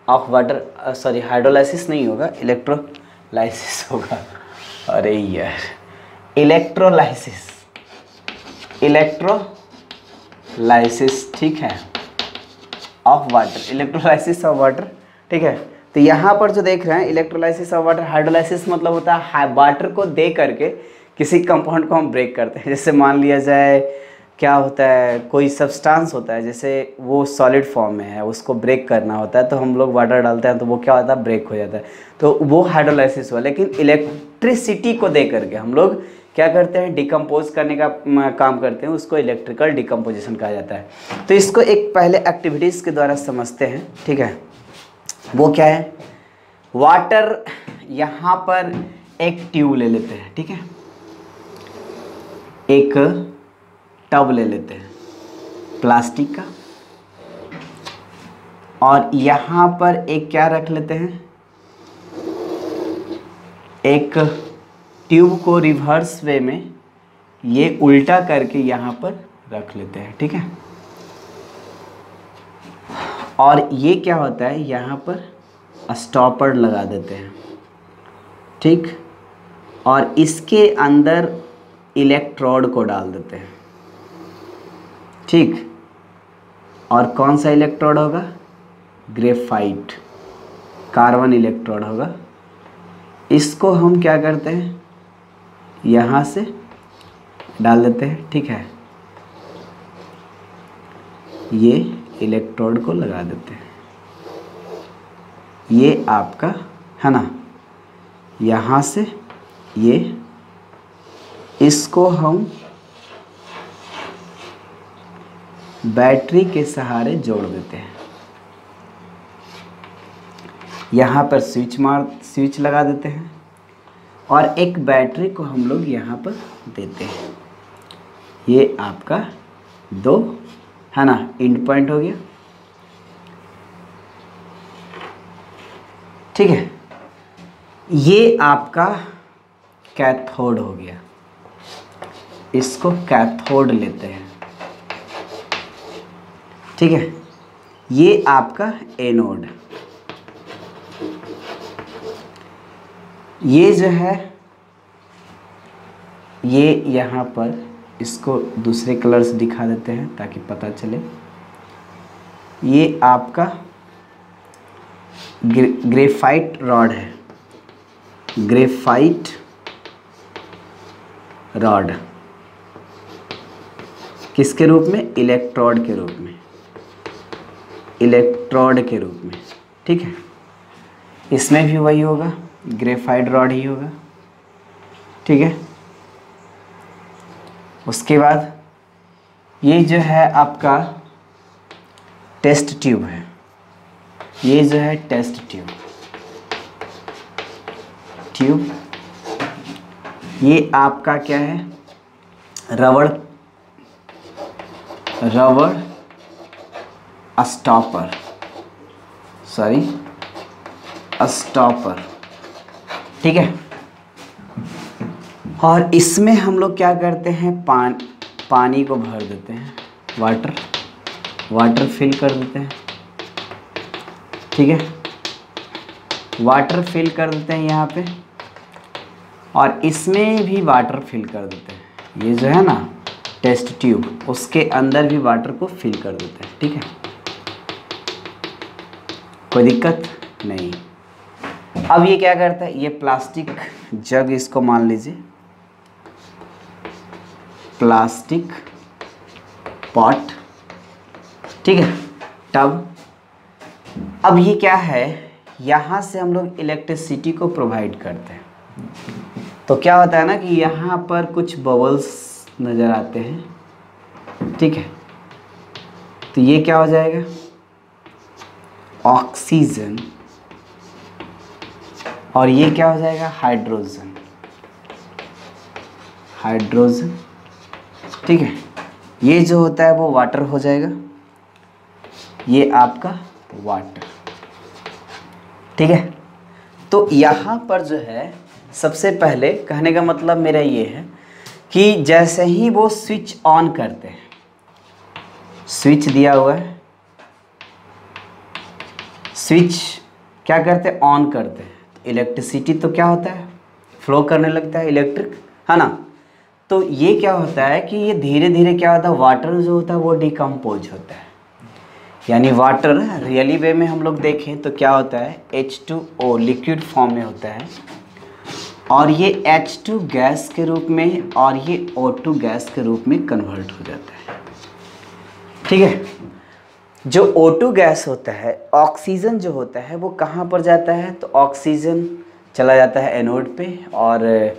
of water, sorry hydrolysis नहीं होगा, इलेक्ट्रोलाइसिस होगा, अरे यार, इलेक्ट्रोलाइसिस, ठीक है, of water, electrolysis of water, ठीक है। तो यहाँ पर जो देख रहे हैं इलेक्ट्रोलाइसिस ऑफ वाटर, हाइड्रोलाइसिस मतलब होता है वाटर को दे करके किसी कंपाउंड को हम ब्रेक करते हैं। जैसे मान लिया जाए क्या होता है, कोई सब्सटेंस होता है, जैसे वो सॉलिड फॉर्म में है, उसको ब्रेक करना होता है, तो हम लोग वाटर डालते हैं तो वो क्या होता है, ब्रेक हो जाता है, तो वो हाइड्रोलाइसिस हुआ। लेकिन इलेक्ट्रिसिटी को दे करके हम लोग क्या करते हैं, डिकम्पोज करने का काम करते हैं, उसको इलेक्ट्रिकल डिकम्पोजिशन कहा जाता है। तो इसको एक पहले एक्टिविटीज़ के द्वारा समझते हैं, ठीक है। वो क्या है, वाटर, यहाँ पर एक ट्यूब ले लेते हैं, ठीक है, एक टब ले लेते हैं प्लास्टिक का, और यहाँ पर एक क्या रख लेते हैं, एक ट्यूब को रिवर्स वे में ये उल्टा करके यहाँ पर रख लेते हैं, ठीक है। और ये क्या होता है, यहाँ पर स्टॉपर लगा देते हैं, ठीक, और इसके अंदर इलेक्ट्रोड को डाल देते हैं, ठीक, और कौन सा इलेक्ट्रोड होगा, ग्रेफाइट कार्बन इलेक्ट्रोड होगा। इसको हम क्या करते हैं, यहाँ से डाल देते हैं, ठीक है, ये इलेक्ट्रोड को लगा देते हैं, ये आपका है ना, यहाँ से ये, इसको हम बैटरी के सहारे जोड़ देते हैं, यहाँ पर स्विच लगा देते हैं, और एक बैटरी को हम लोग यहाँ पर देते हैं। ये आपका दो है ना एंड पॉइंट हो गया, ठीक है। ये आपका कैथोड हो गया, इसको कैथोड लेते हैं, ठीक है। ये आपका एनोड, ये जो है ये यहाँ पर इसको दूसरे कलर से दिखा देते हैं ताकि पता चले। ये आपका ग्रेफाइट रॉड है, ग्रेफाइट रॉड किसके रूप में? इलेक्ट्रोड के रूप में, इलेक्ट्रोड के रूप में, ठीक है। इसमें भी वही होगा, ग्रेफाइट रॉड ही होगा, ठीक है। उसके बाद ये जो है आपका टेस्ट ट्यूब है, ये जो है टेस्ट ट्यूब, ये आपका क्या है? रबड़ स्टॉपर, स्टॉपर, ठीक है। और इसमें हम लोग क्या करते हैं? पानी को भर देते हैं, वाटर फिल कर देते हैं, ठीक है। वाटर फिल कर देते हैं यहाँ पे, और इसमें भी वाटर फिल कर देते हैं। ये जो है ना टेस्ट ट्यूब, उसके अंदर भी वाटर को फिल कर देते हैं, ठीक है। कोई दिक्कत नहीं। अब ये क्या करता है? ये प्लास्टिक जग, इसको मान लीजिए प्लास्टिक पॉट, ठीक है, टब। अब ये क्या है? यहाँ से हम लोग इलेक्ट्रिसिटी को प्रोवाइड करते हैं। तो क्या होता है ना कि यहाँ पर कुछ बबल्स नज़र आते हैं, ठीक है। तो ये क्या हो जाएगा? ऑक्सीजन, और ये क्या हो जाएगा? हाइड्रोजन, ठीक है। ये जो होता है वो वाटर हो जाएगा, ये आपका वाटर, ठीक है। तो यहाँ पर जो है सबसे पहले कहने का मतलब मेरा ये है कि जैसे ही वो स्विच ऑन करते हैं, स्विच दिया हुआ है, स्विच क्या करते हैं? ऑन करते हैं। इलेक्ट्रिसिटी तो क्या होता है? फ्लो करने लगता है, इलेक्ट्रिक, है ना। तो ये क्या होता है कि ये धीरे धीरे क्या होता है? वाटर जो होता है वो डिकम्पोज होता है, यानी वाटर रियली वे में हम लोग देखें तो क्या होता है? H2O लिक्विड फॉर्म में होता है, और ये H2 गैस के रूप में और ये O2 गैस के रूप में कन्वर्ट हो जाता है, ठीक है। जो O2 गैस होता है, ऑक्सीजन जो होता है वो कहाँ पर जाता है? तो ऑक्सीजन चला जाता है एनोड पे, और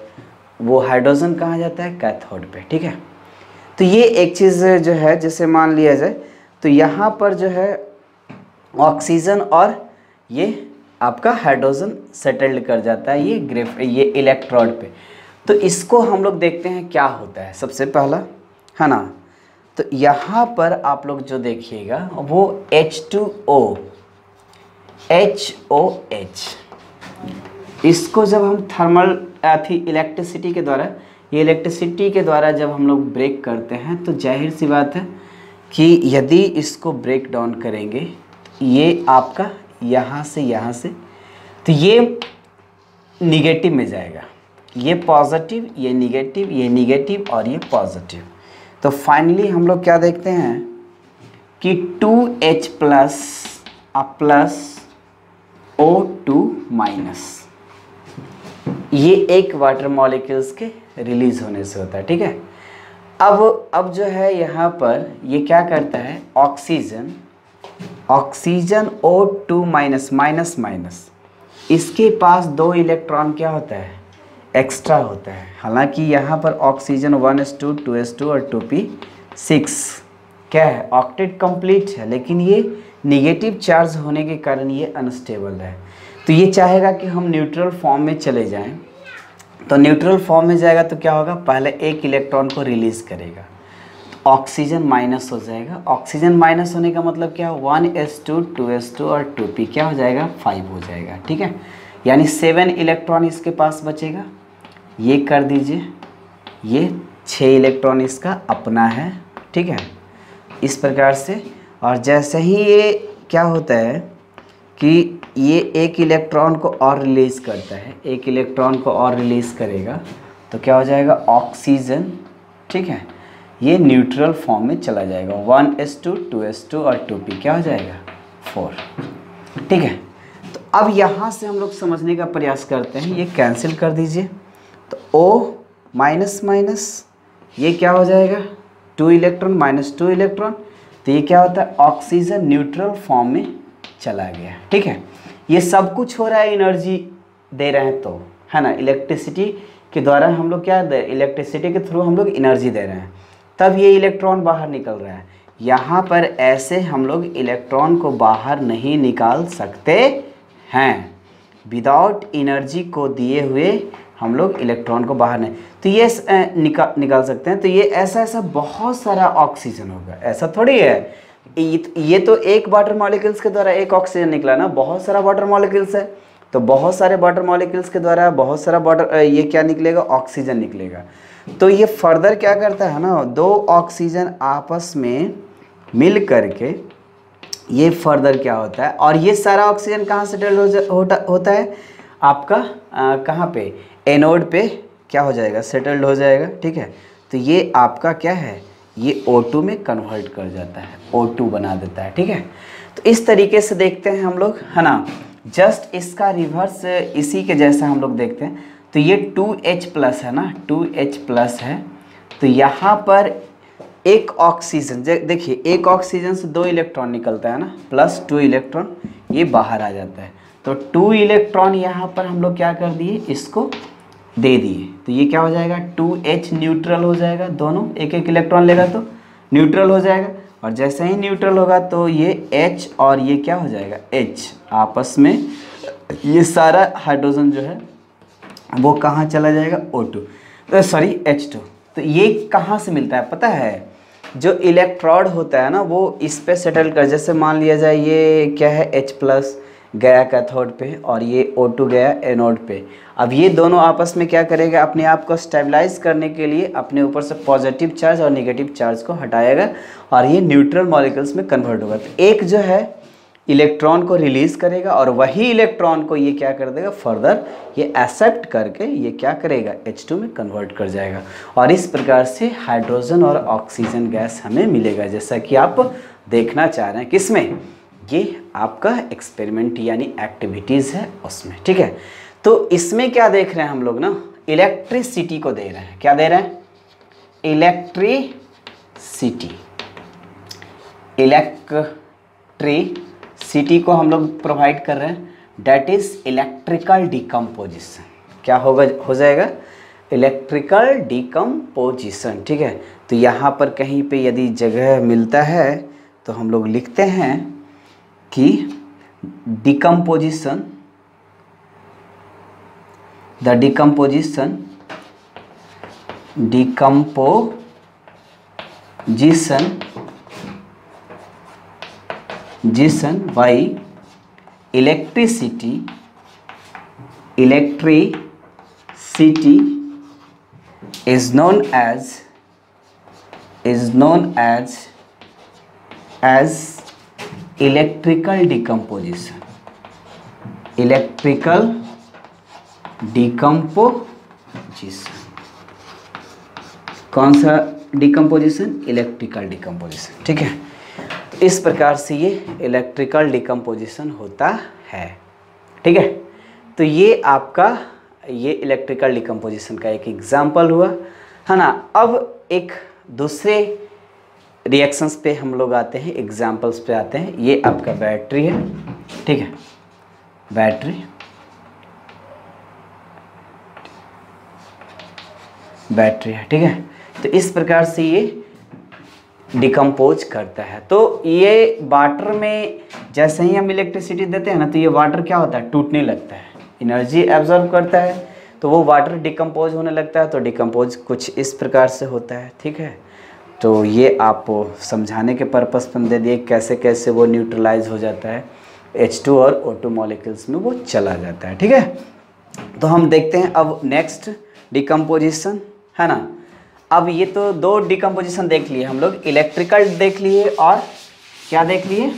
वो हाइड्रोजन कहाँ जाता है? कैथोड पे, ठीक है। तो ये एक चीज़ जो है, जैसे मान लिया जाए तो यहाँ पर जो है ऑक्सीजन और ये आपका हाइड्रोजन सेटल्ड कर जाता है ये इलेक्ट्रोड पे। तो इसको हम लोग देखते हैं क्या होता है सबसे पहला, है ना। तो यहाँ पर आप लोग जो देखिएगा वो H2O, HOH, इसको जब हम थर्मल इलेक्ट्रिसिटी के द्वारा, ये इलेक्ट्रिसिटी के द्वारा जब हम लोग ब्रेक करते हैं तो जाहिर सी बात है कि यदि इसको ब्रेक डाउन करेंगे, ये आपका यहाँ से तो ये निगेटिव में जाएगा, ये पॉजिटिव, ये निगेटिव, ये निगेटिव और ये पॉजिटिव। तो फाइनली हम लोग क्या देखते हैं कि 2H प्लस O2 माइनस, ये एक वाटर मॉलिक्यूल्स के रिलीज होने से होता है, ठीक है। अब जो है यहाँ पर ये क्या करता है? ऑक्सीजन O2 माइनस, इसके पास 2 इलेक्ट्रॉन क्या होता है? एक्स्ट्रा होता है। हालांकि यहाँ पर ऑक्सीजन 1s2 2s2 और 2p6 क्या है? ऑक्टेट कंप्लीट है, लेकिन ये निगेटिव चार्ज होने के कारण ये अनस्टेबल है। तो ये चाहेगा कि हम न्यूट्रल फॉर्म में चले जाएं, तो न्यूट्रल फॉर्म में जाएगा तो क्या होगा? पहले एक इलेक्ट्रॉन को रिलीज़ करेगा, तो ऑक्सीजन माइनस हो जाएगा। ऑक्सीजन माइनस होने का मतलब क्या? 1s2 2s2 और 2p क्या हो जाएगा? 5 हो जाएगा, ठीक है। यानी 7 इलेक्ट्रॉन इसके पास बचेगा। ये कर दीजिए, ये 6 इलेक्ट्रॉन इसका अपना है, ठीक है, इस प्रकार से। और जैसे ही ये क्या होता है कि ये एक इलेक्ट्रॉन को और रिलीज़ करता है, एक इलेक्ट्रॉन को और रिलीज़ करेगा तो क्या हो जाएगा? ऑक्सीजन, ठीक है, ये न्यूट्रल फॉर्म में चला जाएगा। 1s2 2s2 और 2p क्या हो जाएगा? 4, ठीक है। तो अब यहाँ से हम लोग समझने का प्रयास करते हैं, ये कैंसिल कर दीजिए, तो O माइनस माइनस ये क्या हो जाएगा 2 इलेक्ट्रॉन माइनस 2 इलेक्ट्रॉन, तो ये क्या होता है ऑक्सीजन न्यूट्रल फॉर्म में चला गया। ठीक है, ये सब कुछ हो रहा है एनर्जी दे रहे हैं तो, है ना, इलेक्ट्रिसिटी के द्वारा हम लोग क्या दे, इलेक्ट्रिसिटी के थ्रू हम लोग एनर्जी दे रहे हैं, तब ये इलेक्ट्रॉन बाहर निकल रहा है। यहाँ पर ऐसे हम लोग इलेक्ट्रॉन को बाहर नहीं निकाल सकते हैं, विदाउट एनर्जी को दिए हुए हम लोग इलेक्ट्रॉन को बाहर नहीं, तो ये निकाल सकते हैं। तो ये ऐसा बहुत सारा ऑक्सीजन होगा, ऐसा थोड़ी है ये तो एक वाटर मॉलिक्यूल्स के द्वारा एक ऑक्सीजन निकला ना, बहुत सारा वाटर मॉलिक्यूल्स है, तो बहुत सारे वाटर मॉलिक्यूल्स के द्वारा बहुत सारा वाटर ये क्या निकलेगा ऑक्सीजन निकलेगा। तो ये फर्दर क्या करता है ना, 2 ऑक्सीजन आपस में मिल करके ये फर्दर क्या होता है, और ये सारा ऑक्सीजन कहाँ सेटल होता है आपका कहाँ पे, एनोड पे क्या हो जाएगा सेटल्ड हो जाएगा। ठीक है, तो ये आपका क्या है, ये O2 में कन्वर्ट कर जाता है, O2 बना देता है। ठीक है, तो इस तरीके से देखते हैं हम लोग, है ना, जस्ट इसका रिवर्स इसी के जैसा हम लोग देखते हैं। तो ये 2H प्लस है ना, 2H प्लस है, तो यहाँ पर एक ऑक्सीजन देखिए, एक ऑक्सीजन से 2 इलेक्ट्रॉन निकलता है ना, प्लस 2 इलेक्ट्रॉन ये बाहर आ जाता है, तो 2 इलेक्ट्रॉन यहाँ पर हम लोग क्या कर दिए, इसको दे दिए, तो ये क्या हो जाएगा 2H न्यूट्रल हो जाएगा, दोनों एक एक इलेक्ट्रॉन लेगा तो न्यूट्रल हो जाएगा, और जैसे ही न्यूट्रल होगा तो ये H और ये क्या हो जाएगा H आपस में, ये सारा हाइड्रोजन जो है वो कहाँ चला जाएगा O2 सॉरी H2। तो ये कहाँ से मिलता है पता है, जो इलेक्ट्रोड होता है ना वो इस पे सेटल कर, जैसे मान लिया जाए ये क्या है H प्लस गया कैथोड पे और ये O2 गया एनोड पे। अब ये दोनों आपस में क्या करेगा, अपने आप को स्टेबलाइज करने के लिए अपने ऊपर से पॉजिटिव चार्ज और नेगेटिव चार्ज को हटाएगा और ये न्यूट्रल मॉलिक्यूल्स में कन्वर्ट होगा। तो एक जो है इलेक्ट्रॉन को रिलीज करेगा और वही इलेक्ट्रॉन को ये क्या कर देगा फर्दर ये एक्सेप्ट करके ये क्या करेगा H2 में कन्वर्ट कर जाएगा, और इस प्रकार से हाइड्रोजन और ऑक्सीजन गैस हमें मिलेगा, जैसा कि आप देखना चाह रहे हैं किसमें, ये आपका एक्सपेरिमेंट यानी एक्टिविटीज़ है उसमें। ठीक है, तो इसमें क्या देख रहे हैं हम लोग ना, इलेक्ट्रिसिटी को दे रहे हैं, क्या दे रहे हैं इलेक्ट्रिसिटी, इलेक्ट्रिसिटी को हम लोग प्रोवाइड कर रहे हैं, डेट इज इलेक्ट्रिकल डिकम्पोजिशन, क्या होगा हो जाएगा इलेक्ट्रिकल डिकम्पोजिशन। ठीक है, तो यहाँ पर कहीं पे यदि जगह मिलता है तो हम लोग लिखते हैं कि decomposition, the decomposition by electricity is known as electrical decomposition, electrical decomposition। कौन सा डिकम्पोजिशन, इलेक्ट्रिकल डिकम्पोजिशन। ठीक है, तो इस प्रकार से ये इलेक्ट्रिकल डिकम्पोजिशन होता है। ठीक है, तो ये आपका ये इलेक्ट्रिकल डिकम्पोजिशन का एक एग्जाम्पल हुआ, है ना। अब एक दूसरे रिएक्शंस पे हम लोग आते हैं, एग्जाम्पल्स पे आते हैं। ये आपका बैटरी है, ठीक है, बैटरी है, ठीक है। तो इस प्रकार से ये डिकम्पोज करता है। तो ये वाटर में जैसे ही हम इलेक्ट्रिसिटी देते हैं ना, तो ये वाटर क्या होता है टूटने लगता है, एनर्जी एब्जॉर्ब करता है, तो वो वाटर डिकम्पोज होने लगता है। तो डिकम्पोज कुछ इस प्रकार से होता है। ठीक है, तो ये आप समझाने के पर्पस पर दे दिए कैसे कैसे वो न्यूट्रलाइज हो जाता है, H2 और O2 मॉलिक्यूल्स में वो चला जाता है। ठीक है, तो हम देखते हैं अब नेक्स्ट डिकम्पोजिशन, है ना। अब ये तो दो डिकम्पोजिशन देख लिए हम लोग, इलेक्ट्रिकल देख लिए और क्या देख लिए,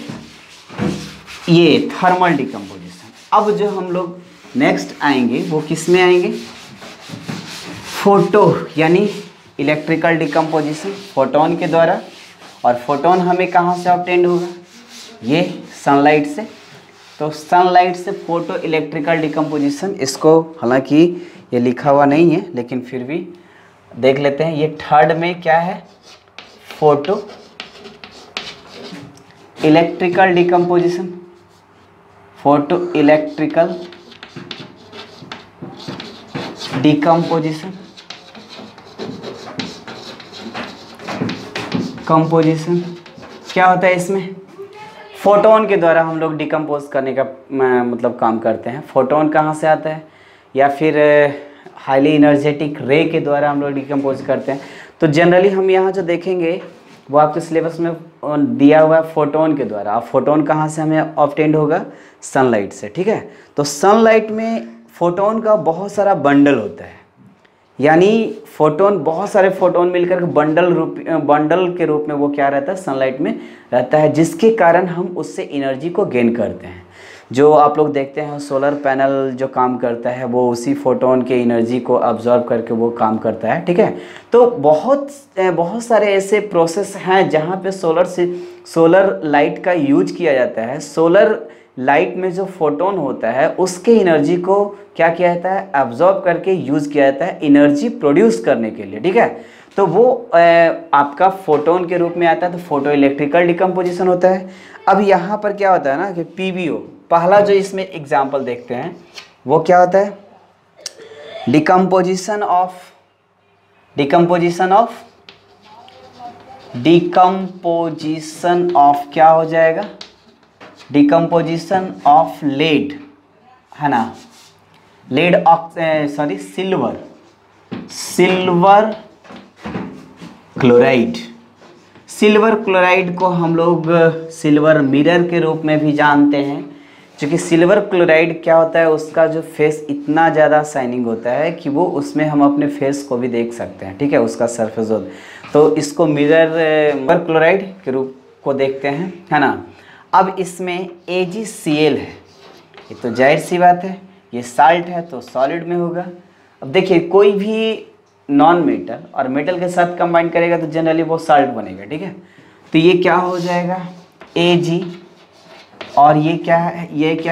ये थर्मल डिकम्पोजिशन। अब जो हम लोग नेक्स्ट आएंगे वो किस में आएंगे, फोटो यानी इलेक्ट्रिकल डिकम्पोजिशन फोटोन के द्वारा। और फोटोन हमें कहाँ से ऑब्टेंड होगा, ये सनलाइट से। तो सनलाइट से फोटो इलेक्ट्रिकल डिकम्पोजिशन, इसको हालांकि ये लिखा हुआ नहीं है लेकिन फिर भी देख लेते हैं। ये थर्ड में क्या है, photo electrical decomposition, photo electrical decomposition, composition क्या होता है इसमें, फोटोन के द्वारा हम लोग डिकम्पोज करने का मतलब काम करते हैं। फोटोन कहाँ से आता है, या फिर हाईली एनर्जेटिक रे के द्वारा हम लोग डिकम्पोज करते हैं। तो जनरली हम यहाँ जो देखेंगे वो आपके सिलेबस में दिया हुआ है फोटोन के द्वारा। अब फोटोन कहाँ से हमें ऑब्टेंड होगा, सनलाइट से, ठीक है। तो सनलाइट में फोटोन का बहुत सारा बंडल होता है, यानी फोटोन, बहुत सारे फोटोन मिलकर बंडल के रूप में वो क्या रहता है, सनलाइट में रहता है, जिसके कारण हम उससे एनर्जी को गेन करते हैं। जो आप लोग देखते हैं सोलर पैनल जो काम करता है वो उसी फोटोन के एनर्जी को अब्जॉर्ब करके वो काम करता है, ठीक है। तो बहुत सारे ऐसे प्रोसेस हैं जहाँ पे सोलर लाइट का यूज किया जाता है। सोलर लाइट में जो फोटोन होता है उसके एनर्जी को क्या किया जाता है, अब्जॉर्ब करके यूज़ किया जाता है एनर्जी प्रोड्यूस करने के लिए, ठीक है। तो वो आपका फोटोन के रूप में आता है, तो फोटो इलेक्ट्रिकल डिकम्पोजिशन होता है। अब यहाँ पर क्या होता है ना कि पीबीओ, पहला जो इसमें एग्जाम्पल देखते हैं वो क्या होता है, डिकम्पोजिशन ऑफ क्या हो जाएगा, डिकम्पोजिशन ऑफ लेड, है ना, सिल्वर क्लोराइड। सिल्वर क्लोराइड को हम लोग सिल्वर मिरर के रूप में भी जानते हैं, क्योंकि सिल्वर क्लोराइड क्या होता है, उसका जो फेस इतना ज़्यादा शाइनिंग होता है कि वो उसमें हम अपने फेस को भी देख सकते हैं, ठीक है, उसका सरफेस होता है। तो इसको मिरर क्लोराइड के रूप को देखते हैं, है ना। अब इसमें AgCl है, ये तो जाहिर सी बात है, ये साल्ट है तो सॉलिड में होगा। अब देखिए कोई भी नॉन मेटल और मेटल के साथ कंबाइन करेगा तो जनरली वो साल्ट बनेगा, ठीक है। तो ये क्या हो जाएगा, Ag, और ये क्या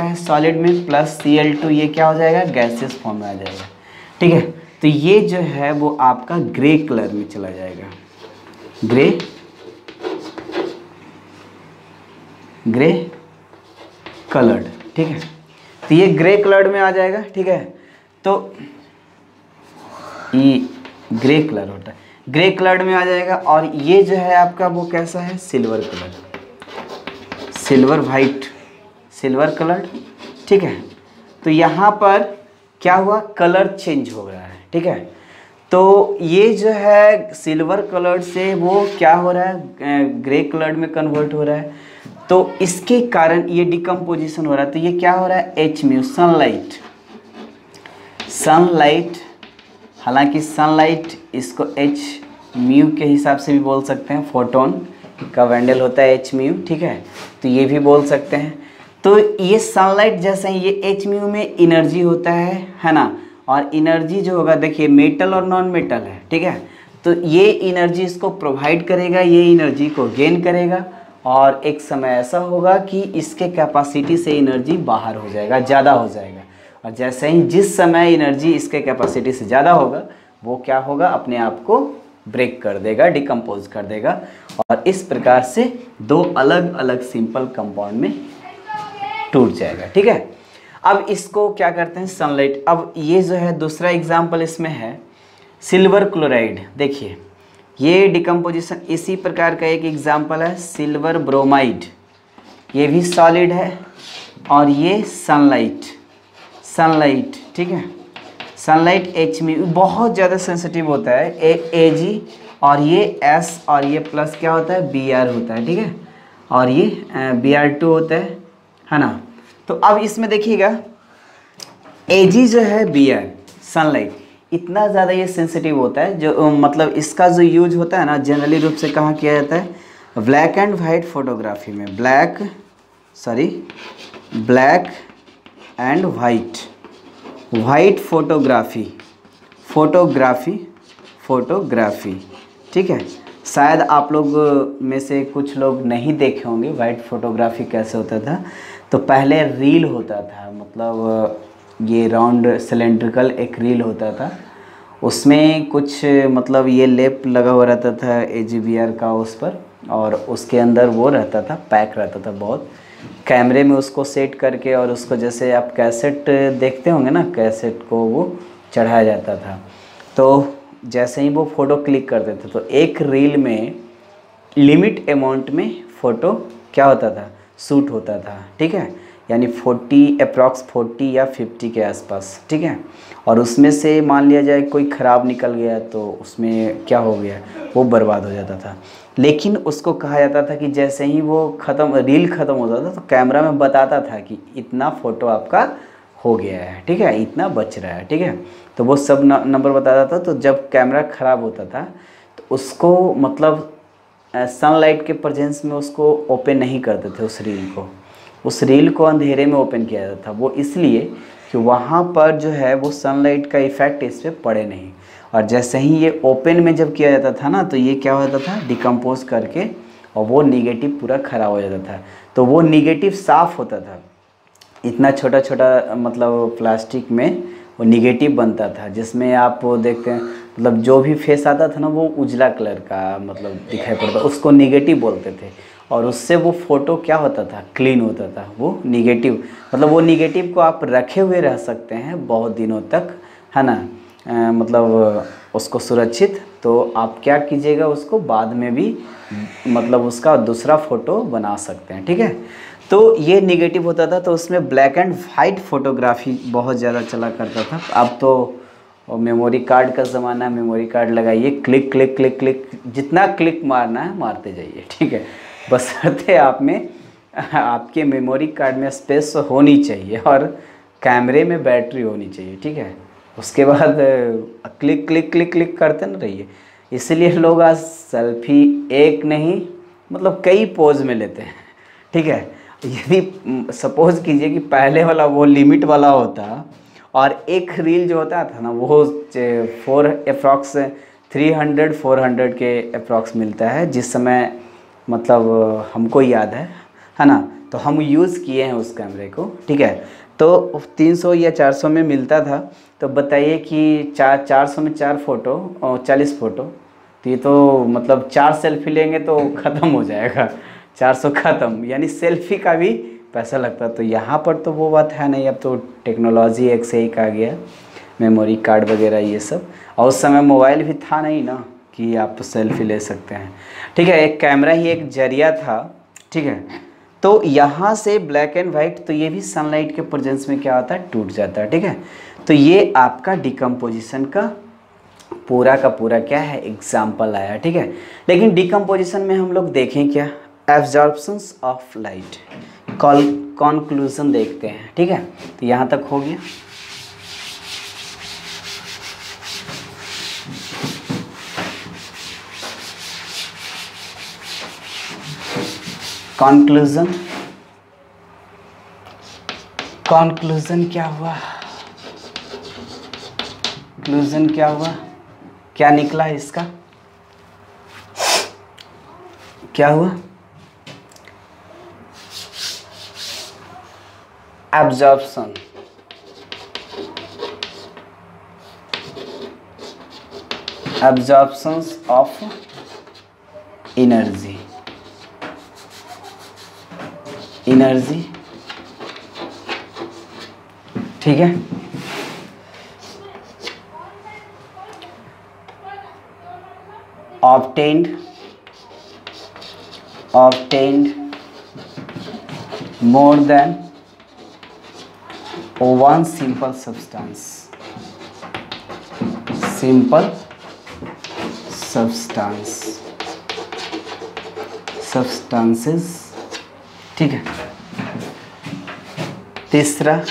है सॉलिड में, प्लस Cl2, ये क्या हो जाएगा, गैसेस फॉर्म में आ जाएगा, ठीक है। तो ये जो है वो आपका ग्रे कलर में चला जाएगा, ग्रे कलर्ड, ठीक है। तो ये ग्रे कलर्ड में आ जाएगा, ठीक है। तो ये ग्रे कलर होता है, ग्रे कलर्ड में आ जाएगा। और ये जो है आपका वो कैसा है, सिल्वर कलर, सिल्वर कलर, ठीक है। तो यहाँ पर क्या हुआ, कलर चेंज हो रहा है, ठीक है। तो ये जो है सिल्वर कलर से वो क्या हो रहा है, ग्रे कलर में कन्वर्ट हो रहा है। तो इसके कारण ये डिकम्पोजिशन हो रहा है। तो ये क्या हो रहा है, एच म्यू, सनलाइट, हालांकि सनलाइट इसको एच म्यू के हिसाब से भी बोल सकते हैं, फोटोन का वैंडल होता है एच म्यू, ठीक है। तो ये भी बोल सकते हैं। तो ये सनलाइट जैसे ही ये एच म्यू में एनर्जी होता है ना, और एनर्जी जो होगा देखिए मेटल और नॉन मेटल है, ठीक है। तो ये एनर्जी इसको प्रोवाइड करेगा, ये एनर्जी को गेन करेगा, और एक समय ऐसा होगा कि इसके कैपेसिटी से एनर्जी बाहर हो जाएगा, ज़्यादा हो जाएगा। और जैसे ही जिस समय एनर्जी इसके कैपेसिटी से ज़्यादा होगा वो क्या होगा, अपने आप को ब्रेक कर देगा, डिकम्पोज कर देगा। और इस प्रकार से दो अलग अलग सिंपल कंपाउंड में टूट जाएगा, ठीक है। अब इसको क्या करते हैं, सनलाइट। अब ये जो है दूसरा एग्जाम्पल इसमें है सिल्वर क्लोराइड। देखिए ये डिकम्पोजिशन इसी प्रकार का एक एग्जाम्पल है, सिल्वर ब्रोमाइड, ये भी सॉलिड है। और ये सनलाइट, ठीक है, सनलाइट एच में बहुत ज़्यादा सेंसिटिव होता है, Ag, और ये S और ये प्लस क्या होता है, Br होता है, ठीक है। और ये Br2 होता है ना। तो अब इसमें देखिएगा Ag जो है Br, सनलाइट, इतना ज़्यादा ये सेंसिटिव होता है, जो मतलब इसका जो यूज होता है ना जनरली रूप से कहाँ किया जाता है, ब्लैक एंड वाइट फोटोग्राफी में, ब्लैक एंड वाइट फोटोग्राफी, ठीक है। शायद आप लोग में से कुछ लोग नहीं देखे होंगे वाइट फोटोग्राफी कैसे होता था। तो पहले रील होता था, मतलब ये राउंड सिलेंड्रिकल एक रील होता था, उसमें कुछ मतलब ये लेप लगा हुआ रहता था AGVR का उस पर, और उसके अंदर वो रहता था, पैक रहता था बहुत, कैमरे में उसको सेट करके, और उसको जैसे आप कैसेट देखते होंगे ना, कैसेट को वो चढ़ाया जाता था। तो जैसे ही वो फ़ोटो क्लिक करते थे तो एक रील में लिमिट अमाउंट में फ़ोटो क्या होता था, शूट होता था, ठीक है, यानी 40 अप्रॉक्स 40 या 50 के आसपास, ठीक है। और उसमें से मान लिया जाए कोई ख़राब निकल गया तो उसमें क्या हो गया, वो बर्बाद हो जाता था। लेकिन उसको कहा जाता था कि जैसे ही वो रील ख़त्म होता था तो कैमरा में बताता था कि इतना फ़ोटो आपका हो गया है, ठीक है, इतना बच रहा है, ठीक है। तो वो सब नंबर बताता था। तो जब कैमरा ख़राब होता था तो उसको मतलब सनलाइट के प्रेजेंस में उसको ओपन नहीं करते थे, उस रील को अंधेरे में ओपन किया जाता था। वो इसलिए कि वहाँ पर जो है वो सनलाइट का इफ़ेक्ट इस पर पड़े नहीं। और जैसे ही ये ओपन में जब किया जाता था ना, तो ये क्या होता था, डिकम्पोज करके, और वो निगेटिव पूरा ख़राब हो जाता था। तो वो निगेटिव साफ़ होता था, इतना छोटा छोटा मतलब प्लास्टिक में वो निगेटिव बनता था, जिसमें आप देखते हैं मतलब जो भी फेस आता था ना वो उजला कलर का मतलब दिखाई पड़ता, उसको निगेटिव बोलते थे। और उससे वो फ़ोटो क्या होता था, क्लीन होता था। वो निगेटिव मतलब वो निगेटिव को आप रखे हुए रह सकते हैं बहुत दिनों तक, है ना, मतलब उसको सुरक्षित। तो आप क्या कीजिएगा, उसको बाद में भी मतलब उसका दूसरा फ़ोटो बना सकते हैं, ठीक है। तो ये निगेटिव होता था, तो उसमें ब्लैक एंड वाइट फ़ोटोग्राफी बहुत ज़्यादा चला करता था। अब तो मेमोरी कार्ड का ज़माना है, मेमोरी कार्ड लगाइए, क्लिक क्लिक क्लिक क्लिक, जितना क्लिक मारना है मारते जाइए, ठीक है। बशर्ते आप में आपके मेमोरी कार्ड में स्पेस होनी चाहिए और कैमरे में बैटरी होनी चाहिए, ठीक है। उसके बाद क्लिक क्लिक क्लिक क्लिक करते न रहिए। इसलिए लोग आज सेल्फी एक नहीं मतलब कई पोज में लेते हैं, ठीक है। यदि सपोज़ कीजिए कि पहले वाला वो लिमिट वाला होता और एक रील जो होता था ना वो अप्रॉक्स 300-400 के अप्रॉक्स मिलता है, जिस समय मतलब हमको याद है ना, तो हम यूज़ किए हैं उस कैमरे को, ठीक है। तो 300 या 400 में मिलता था। तो बताइए कि 400 में 4 फ़ोटो और 40 फ़ोटो, तो ये तो मतलब 4 सेल्फी लेंगे तो ख़त्म हो जाएगा, 400 ख़त्म, यानी सेल्फी का भी पैसा लगता। तो यहाँ पर तो वो बात है नहीं, अब तो टेक्नोलॉजी एक से एक आ गया, मेमोरी कार्ड वगैरह ये सब। और उस समय मोबाइल भी था नहीं ना कि आप सेल्फी ले सकते हैं, ठीक है। एक कैमरा ही एक जरिया था, ठीक है। तो यहाँ से ब्लैक एंड वाइट, तो ये भी सनलाइट के प्रेजेंस में क्या होता है, टूट जाता है, ठीक है। तो ये आपका डिकम्पोजिशन का पूरा क्या है, एग्जाम्पल आया, ठीक है। लेकिन डिकम्पोजिशन में हम लोग देखें क्या, एब्जॉर्प्शंस ऑफ लाइट, कॉन्क्लूजन देखते हैं, ठीक है। तो यहाँ तक हो गया। कॉन्क्लूजन क्या हुआ, क्या निकला इसका, क्या हुआ, एब्जॉर्प्शंस ऑफ एनर्जी, ठीक है। obtained more than one simple substances, ठीक है। तीसरा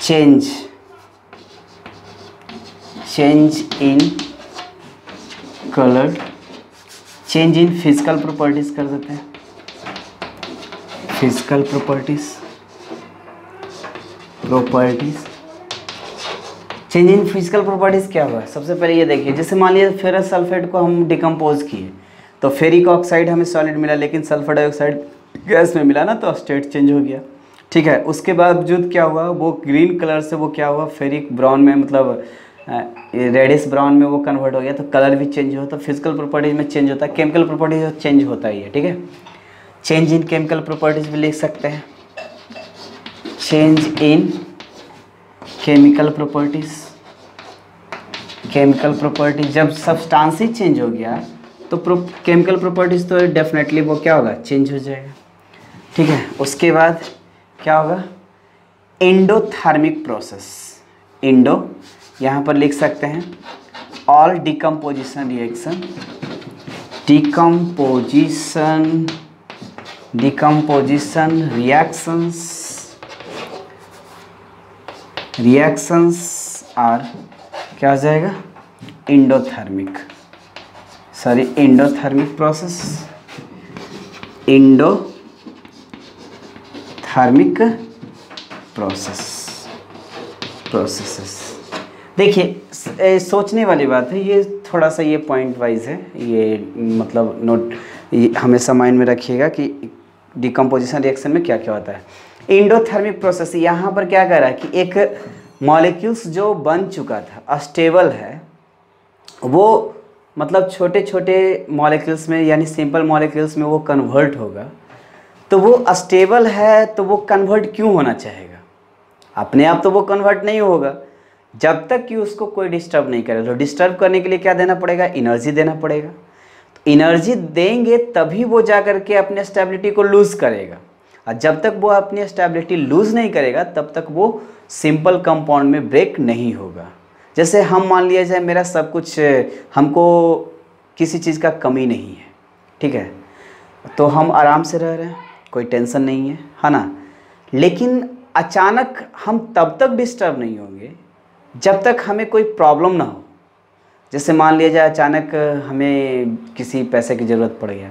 change in colour, change in physical properties कर देते हैं, physical properties, change in physical properties क्या हुआ। सबसे पहले ये देखिए, जैसे मान लीजिए फेरस सल्फेट को हम डिकम्पोज किए तो फेरिक ऑक्साइड हमें सॉलिड मिला, लेकिन सल्फर डाइऑक्साइड गैस में मिला ना तो स्टेट चेंज हो गया। ठीक है, उसके बावजूद क्या हुआ, वो ग्रीन कलर से वो क्या हुआ, फेरिक ब्राउन में, मतलब रेडिश ब्राउन में वो कन्वर्ट हो गया। तो कलर भी चेंज हो, तो फिजिकल प्रॉपर्टीज में चेंज होता है, केमिकल प्रॉपर्टीज चेंज होता ही है। ठीक है, चेंज इन केमिकल प्रॉपर्टीज भी लिख सकते हैं, change in chemical properties. Chemical property जब सब्सटेंस ही चेंज हो गया तो केमिकल प्रॉपर्टीज तो डेफिनेटली वो क्या होगा, चेंज हो जाएगा। ठीक है, उसके बाद क्या होगा, एंडोथर्मिक प्रोसेस। एंडो यहाँ पर लिख सकते हैं all decomposition reaction, decomposition reactions are क्या हो जाएगा, एंडोथर्मिक प्रोसेस, एंडोथर्मिक प्रोसेसेस। देखिए सोचने वाली बात है, ये थोड़ा सा ये पॉइंट वाइज है, ये मतलब नोट हमेशा माइंड में रखिएगा कि डिकम्पोजिशन रिएक्शन में क्या क्या होता है। एंडोथर्मिक प्रोसेस, यहाँ पर क्या कर रहा है कि एक मॉलिक्यूल्स जो बन चुका था, स्टेबल है, वो मतलब छोटे छोटे मॉलिक्यूल्स में यानी सिंपल मॉलिक्यूल्स में वो कन्वर्ट होगा। तो वो स्टेबल है तो वो कन्वर्ट क्यों होना चाहेगा, अपने आप तो वो कन्वर्ट नहीं होगा जब तक कि उसको कोई डिस्टर्ब नहीं करे। तो डिस्टर्ब करने के लिए क्या देना पड़ेगा, एनर्जी देना पड़ेगा। तो एनर्जी देंगे तभी वो जा कर के अपने स्टेबिलिटी को लूज़ करेगा, और जब तक वो अपनी स्टेबिलिटी लूज़ नहीं करेगा तब तक वो सिंपल कंपाउंड में ब्रेक नहीं होगा। जैसे हम मान लिया जाए मेरा सब कुछ, हमको किसी चीज़ का कमी नहीं है, ठीक है, तो हम आराम से रह रहे हैं, कोई टेंशन नहीं है ना। लेकिन अचानक हम तब तक डिस्टर्ब नहीं होंगे जब तक हमें कोई प्रॉब्लम ना हो। जैसे मान लिया जाए अचानक हमें किसी पैसे की ज़रूरत पड़ गया,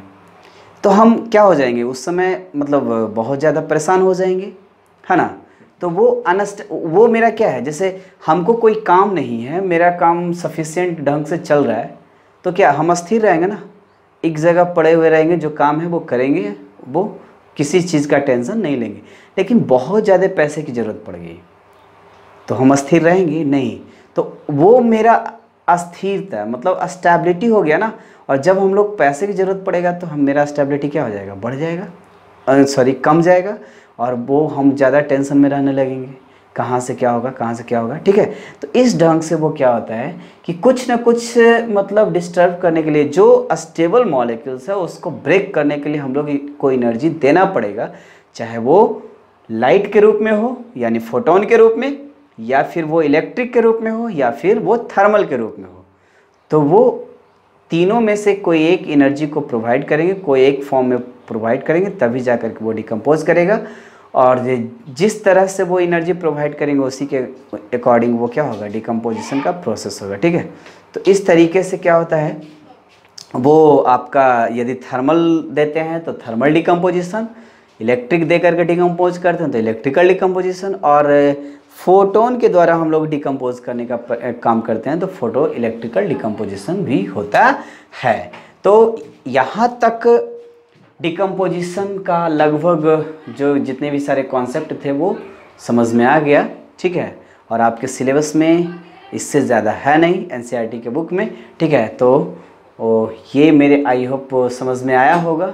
तो हम क्या हो जाएंगे उस समय, मतलब बहुत ज़्यादा परेशान हो जाएंगे, है ना। तो वो मेरा क्या है, जैसे हमको कोई काम नहीं है, मेरा काम सफिशिएंट ढंग से चल रहा है, तो क्या हम स्थिर रहेंगे ना, एक जगह पड़े हुए रहेंगे, जो काम है वो करेंगे, वो किसी चीज़ का टेंशन नहीं लेंगे। लेकिन बहुत ज़्यादा पैसे की ज़रूरत पड़ गई तो हम स्थिर रहेंगे नहीं, तो वो मेरा अस्थिरता मतलब स्टेबिलिटी हो गया ना। और जब हम लोग पैसे की ज़रूरत पड़ेगा तो हम मेरा स्टेबिलिटी क्या हो जाएगा, बढ़ जाएगा, कम जाएगा, और वो हम ज़्यादा टेंशन में रहने लगेंगे, कहाँ से क्या होगा, ठीक है। तो इस ढंग से वो क्या होता है कि कुछ ना कुछ मतलब डिस्टर्ब करने के लिए, जो स्टेबल मॉलिक्यूल्स है उसको ब्रेक करने के लिए हम लोग को एनर्जी देना पड़ेगा, चाहे वो लाइट के रूप में हो यानी फोटोन के रूप में, या फिर वो इलेक्ट्रिक के रूप में हो, या फिर वो थर्मल के रूप में हो। तो वो तीनों में से कोई एक एनर्जी को प्रोवाइड करेंगे, कोई एक फॉर्म में प्रोवाइड करेंगे, तभी जा कर के वो डिकम्पोज करेगा। और जिस तरह से वो एनर्जी प्रोवाइड करेंगे उसी के अकॉर्डिंग वो क्या होगा, डिकम्पोजिशन का प्रोसेस होगा, ठीक है। तो इस तरीके से क्या होता है, वो आपका यदि थर्मल देते हैं तो थर्मल डिकम्पोजिशन, इलेक्ट्रिक दे करके डिकम्पोज करते हैं तो इलेक्ट्रिकल डिकम्पोजिशन, और फोटोन के द्वारा हम लोग डिकम्पोज करने का काम करते हैं तो फोटो इलेक्ट्रिकल डिकम्पोजिशन भी होता है। तो यहाँ तक डिकम्पोजिशन का लगभग जो जितने भी सारे कॉन्सेप्ट थे वो समझ में आ गया, ठीक है। और आपके सिलेबस में इससे ज़्यादा है नहीं एनसीईआरटी के बुक में, ठीक है। तो ये मेरे आई होप समझ में आया होगा,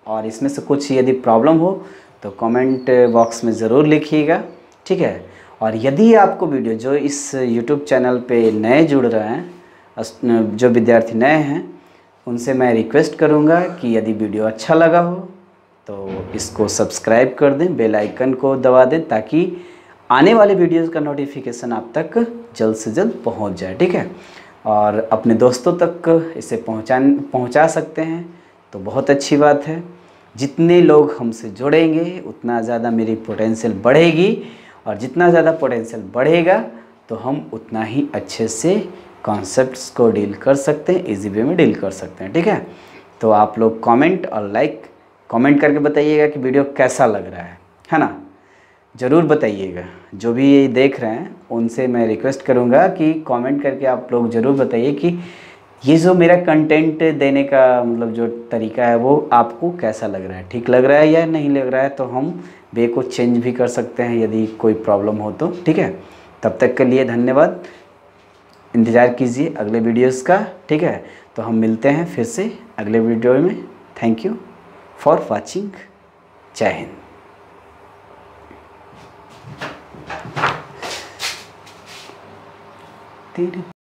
और इसमें से कुछ यदि प्रॉब्लम हो तो कमेंट बॉक्स में ज़रूर लिखिएगा, ठीक है। और यदि आपको वीडियो, जो इस यूट्यूब चैनल पे नए जुड़ रहे हैं, जो विद्यार्थी नए हैं, उनसे मैं रिक्वेस्ट करूंगा कि यदि वीडियो अच्छा लगा हो तो इसको सब्सक्राइब कर दें, बेल आइकन को दबा दें, ताकि आने वाले वीडियोस का नोटिफिकेशन आप तक जल्द से जल्द पहुंच जाए, ठीक है। और अपने दोस्तों तक इसे पहुंचा सकते हैं तो बहुत अच्छी बात है। जितने लोग हमसे जुड़ेंगे उतना ज़्यादा मेरी पोटेंशियल बढ़ेगी, और जितना ज़्यादा पोटेंशियल बढ़ेगा तो हम उतना ही अच्छे से कॉन्सेप्ट्स को डील कर सकते हैं, इजी वे में डील कर सकते हैं, ठीक है। तो आप लोग कमेंट और कमेंट करके बताइएगा कि वीडियो कैसा लग रहा है ना, ज़रूर बताइएगा। जो भी ये देख रहे हैं उनसे मैं रिक्वेस्ट करूँगा कि कमेंट करके आप लोग ज़रूर बताइए कि ये जो मेरा कंटेंट देने का मतलब जो तरीका है वो आपको कैसा लग रहा है, ठीक लग रहा है या नहीं लग रहा है, तो हम वे को चेंज भी कर सकते हैं यदि कोई प्रॉब्लम हो तो। ठीक है, तब तक के लिए धन्यवाद, इंतज़ार कीजिए अगले वीडियोस का। ठीक है, तो हम मिलते हैं फिर से अगले वीडियो में। Thank you for watching. जय हिंद।